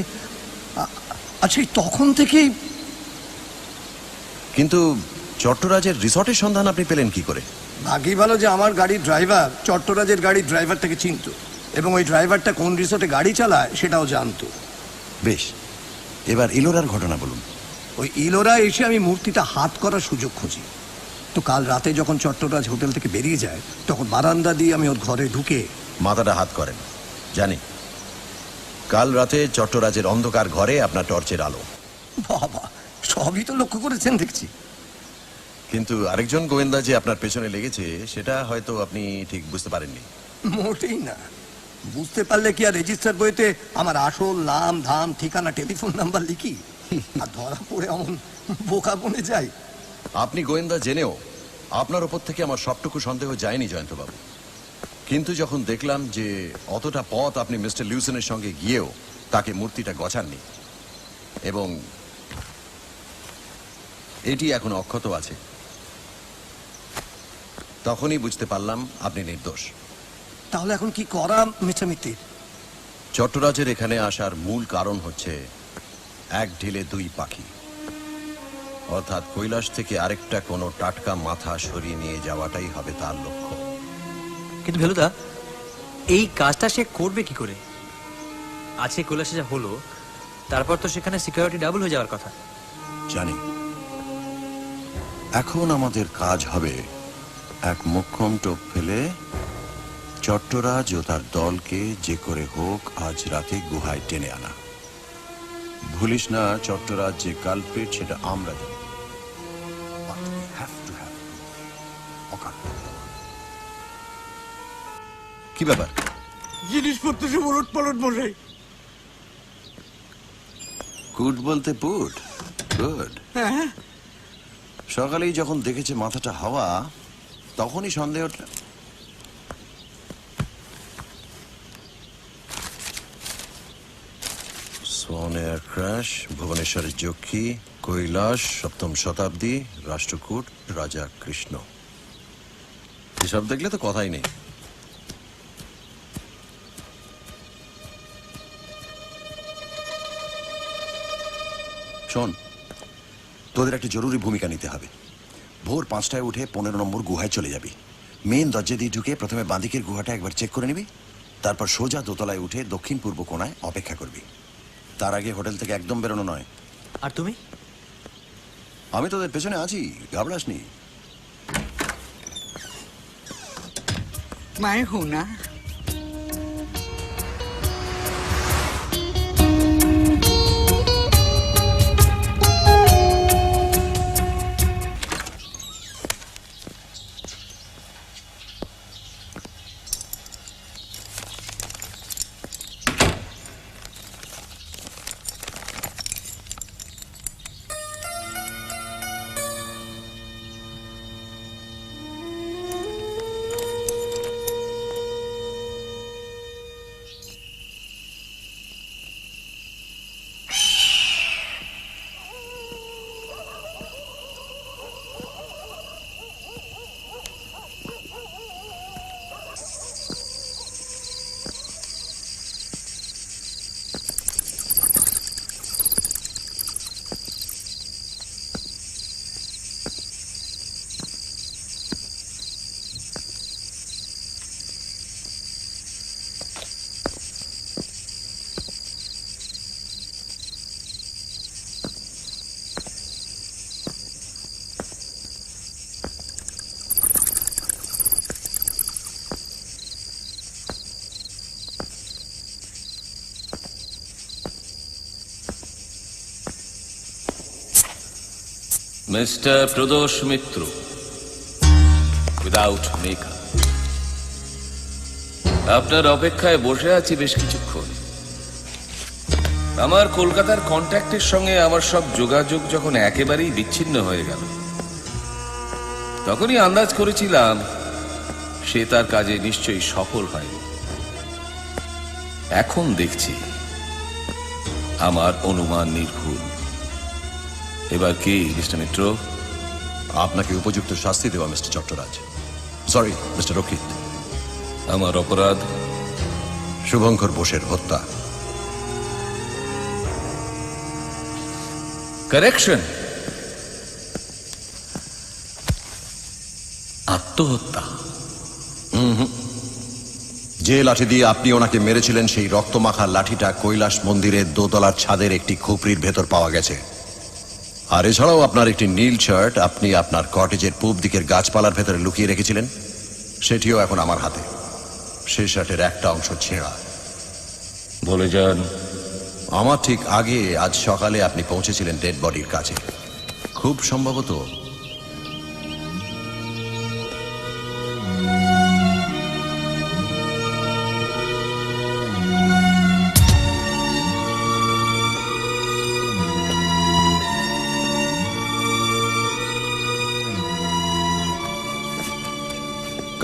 আচ্ছা তখন থেকেই। কিন্তু চট্টরাজের রিসর্টের সন্ধান আপনি পেলেন কি করে? ভাগ্যই ভালো যে আমার গাড়ির ড্রাইভার চট্টরাজের গাড়ির ড্রাইভারটাকে চিনত, এবং ওই ড্রাইভারটা কোন রিসর্টে গাড়ি চালায় সেটাও জানতো। বেশ, এবার ইলোরার ঘটনা বলুন। ওই ইলোরা এসে আমি মূর্তিটা হাত করার সুযোগ খুঁজি। তো কাল রাতে যখন চট্টরাজ হোটেল থেকে বেরিয়ে যায় তখন বারান্দা দিয়ে আমি ওর ঘরে ঢুকে মাথাটা হাত করেন। জানি কাল রাতে চট্টরাজের অন্ধকার ঘরে আপনার টর্চের আলো। বাবা, সবই তো লক্ষ্য করেছেন দেখছি। কিন্তু আরেকজন গোয়েন্দা যে আপনার পেছনে লেগেছে সেটা হয়তো আপনি ঠিক বুঝতে পারেননি। মোটেই না। বুঝতে পারলে কি আর রেজিস্টার বইতে আমার আসল নাম ধাম ঠিকানা টেলিফোন নাম্বার লিখি আর ধরা পড়ে অমন বোকা বনে যাই? আপনি গোয়েন্দা জেনেও আপনার ওপর থেকে আমার সবটুকু সন্দেহ যায়নি জয়ন্তবাবু। কিন্তু যখন দেখলাম যে অতটা পথ আপনি মিস্টার লিউসনের সঙ্গে গিয়েও তাকে মূর্তিটা গছাননি এবং এটি এখন অক্ষত আছে, তখনই বুঝতে পারলাম আপনি নির্দোষ। তাহলে এখন কি করা মিস্টার মিত্তির? চট্টরাজের এখানে আসার মূল কারণ হচ্ছে এক ঢিলে দুই পাখি, অর্থাৎ কৈলাস থেকে আরেকটা কোনো টাটকা মাথা সরিয়ে নিয়ে যাওয়াটাই হবে তার লক্ষ্য। কিন্তু ভেলুদা, এই কাজটা সে করবে কি করে? আজকে কৈলাসে যা হলো, তারপর তো সেখানে সিকিউরিটি ডাবল হয়ে যাওয়ার কথা। জানি। এখন আমাদের কাজ হবে এক মোক্ষম টোপ ফেলে চট্টরাজ ও তার দলকে যে করে হোক আজ রাতে গুহায় টেনে আনা। ভুলিস না, চট্টরাজ যে কালপ্রিট সেটা আমরা জানি। কি ব্যাপার? জিনিসপত্র সব ওলট পালট বসে। কুট বলতে পুট? গুড। হ্যাঁ, সকালেই যখন দেখেছে মাথাটা হাওয়া তখনই সন্দেহটা। সোন এয়ার ক্র্যাশ, ভুবনেশ্বরের যক্ষী, কৈলাস, 7ম শতাব্দী, রাষ্ট্রকূট, রাজা কৃষ্ণ। এসব দেখলে তো কথাই নেই। শোন, তোদের একটা জরুরি ভূমিকা নিতে হবে। ভোর 5টায় উঠে 15 নম্বর গুহায় চলে যাবি। মেন দরজা দিয়ে ঢুকে প্রথমে বাঁদিকের গুহাটা একবার চেক করে নিবি, তারপর সোজা দোতলায় উঠে দক্ষিণ পূর্ব কোণায় অপেক্ষা করবি। তার আগে হোটেল থেকে একদম বেরোনো নয়। আর তুমি? আমি তোদের পেছনে আছি, ঘাবড়াসনি। मैं हूं ना। মিস্টার প্রদোষ মিত্র, উইদাউট মেকআপ। আপনার অপেক্ষায় বসে আছি বেশ কিছুক্ষণ। আমার কলকাতার কন্ট্যাক্টের সঙ্গে আমার সব যোগাযোগ যখন একেবারেই বিচ্ছিন্ন হয়ে গেল, তখনই আন্দাজ করেছিলাম সে তার কাজে নিশ্চয়ই সফল হয়নি। এখন দেখছি আমার অনুমান নির্ভুল। এবার কি মিস্টার মিত্র? আপনাকে উপযুক্ত শাস্তি দেওয়া মিস্টার চট্টরাজ। সরি মিস্টার রক্ষিত। আমার অপরাধ শুভঙ্কর বোসের হত্যা। কারেকশন, আত্মহত্যা। যে লাঠি দিয়ে আপনি ওনাকে মেরেছিলেন সেই রক্তমাখা লাঠিটা কৈলাস মন্দিরের দোতলার ছাদের একটি খুপরির ভেতর পাওয়া গেছে। আর এছাড়াও আপনার একটি নীল শার্ট আপনি আপনার কটেজের পূব দিকের গাছপালার ভেতরে লুকিয়ে রেখেছিলেন, সেটিও এখন আমার হাতে। সেই শার্টের একটা অংশ ছেঁড়া। বলে যান। আমার ঠিক আগে আজ সকালে আপনি পৌঁছেছিলেন ডেড বডির কাছে। খুব সম্ভবত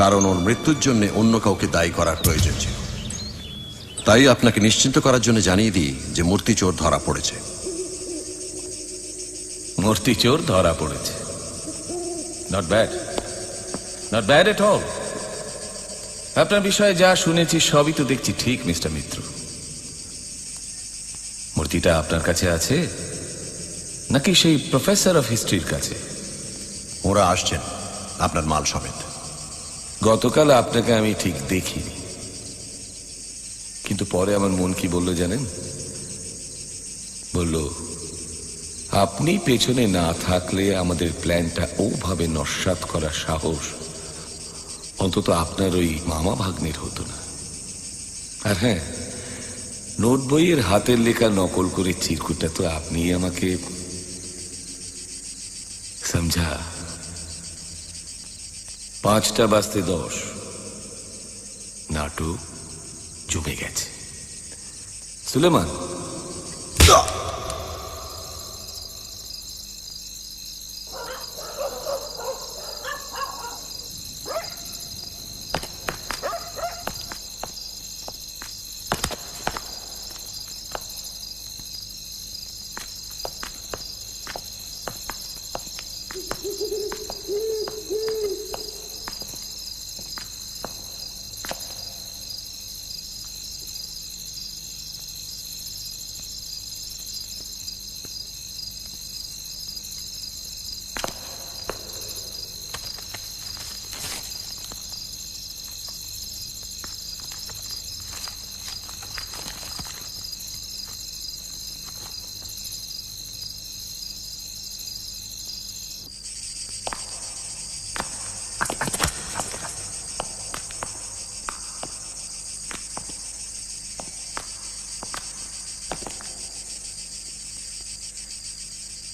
কারণ ওর মৃত্যুর জন্য অন্য কাউকে দায়ী করার প্রয়োজন ছিল। তাই আপনাকে নিশ্চিন্ত করার জন্য জানিয়ে দিই যে মূর্তি চোর ধরা পড়েছে। মূর্তি চোর ধরা পড়েছে। Not bad, not bad at all. আপনার বিষয়ে যা শুনেছি সবই তো দেখছি ঠিক মিস্টার মিত্র। মূর্তিটা আপনার কাছে আছে নাকি সেই প্রফেসর অফ হিস্ট্রির কাছে? ওরা আসছেন আপনার মাল সমেত। গতকাল আপনাকে আমি ঠিক দেখিনি, কিন্তু পরে আমার মন কি বলল জানেন? বলল আপনি পেছনে না থাকলে আমাদের প্ল্যানটা ওভাবে নস্যাৎ করার সাহস অন্তত আপনার ওই মামা ভাগ্নের হতো না। আর হ্যাঁ, নোট বইয়ের হাতের লেখা নকল করে চিরকুটটা তো আপনি আমাকে সমঝা। 5:10 নাটক জমে গেছে। সুলেমান,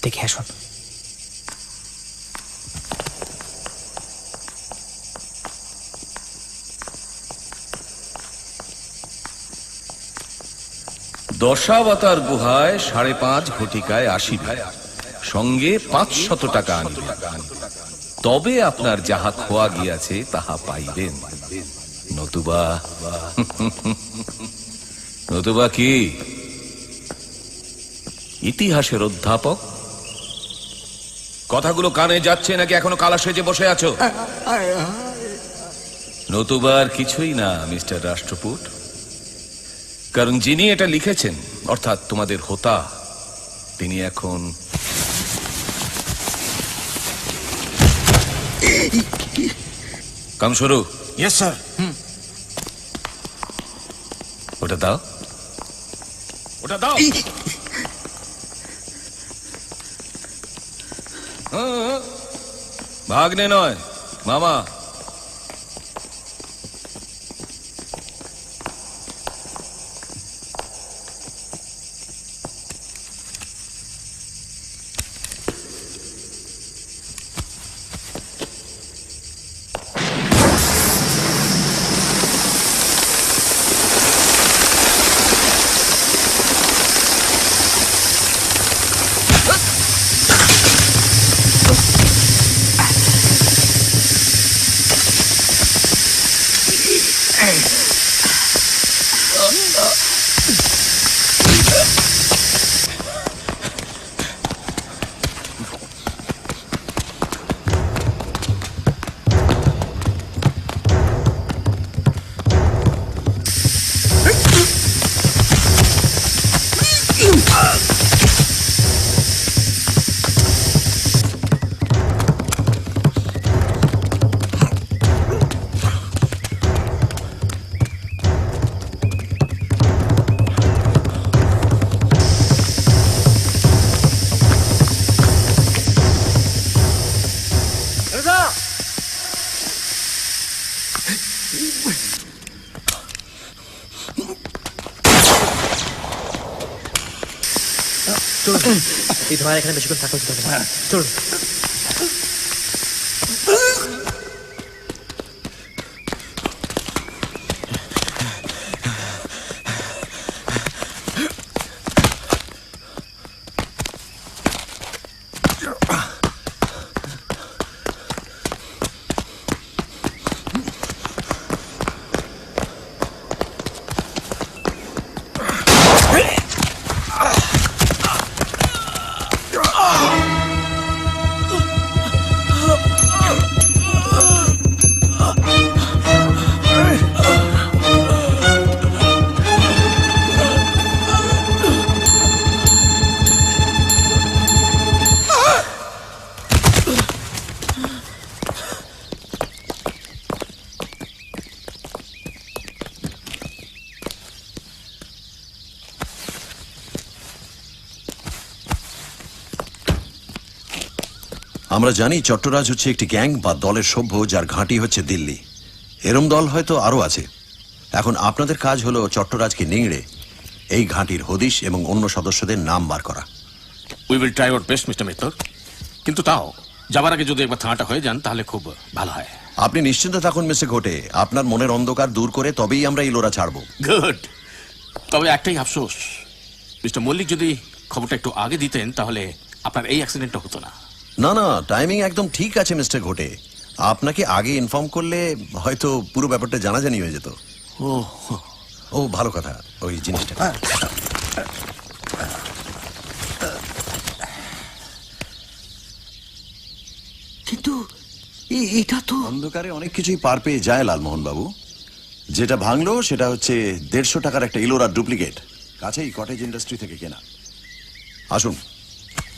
দেখে আসুন। দশাবতার গুহায় 5.5 ঘটিকায় আসিবে, সঙ্গে 500 টাকা আনিবে, তবে আপনার যাহা খোয়া গিয়াছে তাহা পাইবেন। নতুবা নতুবা কি ইতিহাসের অধ্যাপক? কথাগুলো কানে যাচ্ছে নাকি এখনো কালা সেজে বসে আছো? নতুবা আর কিছুই না মিস্টার রাষ্ট্রপুট, কারণ যিনি এটা লিখেছেন অর্থাৎ তোমাদের হোতা, তিনি এখন কাম শুরু। Yes sir. ওটা দাও, ওটা দাও। ভাগ্নে নয়, মামা। এই ধোঁয়ার এখানে বেশিক্ষণ থাকা উচিত হবে না। চলুন। আমরা জানি চট্টরাজ হচ্ছে একটি গ্যাং বা দলের সভ্য যার ঘাঁটি হচ্ছে দিল্লি। এরম দল হয়তো আরো আছে। এখন আপনাদের কাজ হলো চট্টরাজকে নিংড়ে এই ঘাঁটির হদিশ এবং অন্য সদস্যদের নাম বার করা। We will try our best mister Mitter, কিন্তু তাও যাবার আগে যদি একবার থানাটা হয়ে যান তাহলে খুব ভালো হয়। আপনি নিশ্চিন্ত থাকুন মিস্টার ঘোটে, আপনার মনের অন্ধকার দূর করে তবেই আমরা ইলোরা ছাড়বো। গুড। তবে একটাই আফসোস, মিস্টার মল্লিক যদি খবরটা একটু আগে দিতেন তাহলে আপনার এই অ্যাক্সিডেন্টটা হতো না। না না, টাইমিং একদম ঠিক আছে মিস্টার ঘোটে। আপনাকে আগে ইনফর্ম করলে হয়তো পুরো ব্যাপারটা জানাজানি হয়ে যেত। ও ভালো কথা, ওই জিনিসটা। কিন্তু এটা তো অন্ধকারে অনেক কিছুই পার পেয়ে যায় লালমোহন বাবু। যেটা ভাঙলো সেটা হচ্ছে 150 টাকার একটা ইলোরা ডুপ্লিকেট, কাছেই কটেজ ইন্ডাস্ট্রি থেকে কেনা। আসুন,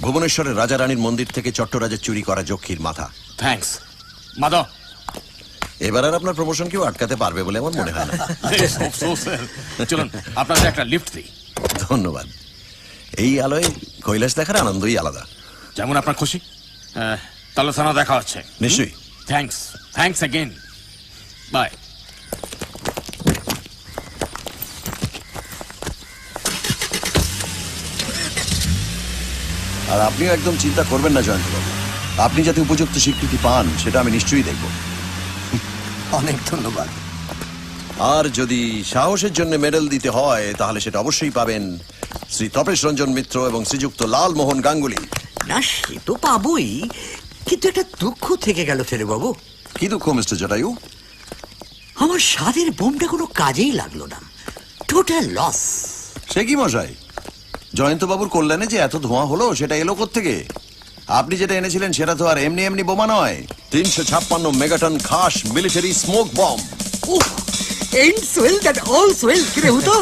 ভুবনেশ্বরের রাজা রানীর মন্দির থেকে চট্টরাজের চুরি করা যক্ষীর মাথা। থ্যাঙ্কস মাধব। এবার আর আপনার প্রমোশন কেউ আটকাতে পারবে বলে আমার মনে হয় না। চলুন আপনাদের একটা লিফট দিই। ধন্যবাদ। এই আলোয় কৈলাস দেখার আনন্দই আলাদা। যেমন আপনার খুশি। তাহলে থানা দেখা হচ্ছে। নিশ্চয়ই। Thanks, thanks again. বাই। আর আপনিও একদম চিন্তা করবেন না জয়ন্তবাবু, আপনি যাতে উপযুক্ত স্বীকৃতি পান সেটা আমি নিশ্চয়ই দেখব। অনেক ধন্যবাদ। আর যদি সাহসের জন্য মেডেল দিতে হয় তাহলে সেটা অবশ্যই পাবেন শ্রী তপেশ রঞ্জন মিত্র এবং শ্রীযুক্ত লালমোহন গাঙ্গুলি। না সে তো পাবোই, কিন্তু একটা দুঃখ থেকে গেল ফেরে বাবু। কি দুঃখ মিস্টার জটায়ু? আমার স্বাদের বোমটা কোনো কাজেই লাগলো না, টোটাল লস। সে কি মশাই, জয়ন্তবাবুর কল্যাণে যে এত ধোঁয়া হলো সেটা এলো কোত্থেকে? আপনি যেটা এনেছিলেন সেটা তো আর এমনি এমনি বোমা নয়, 356 মেগাটন খাস military smoke bomb. Ends well that all's well, কি রে হুতো?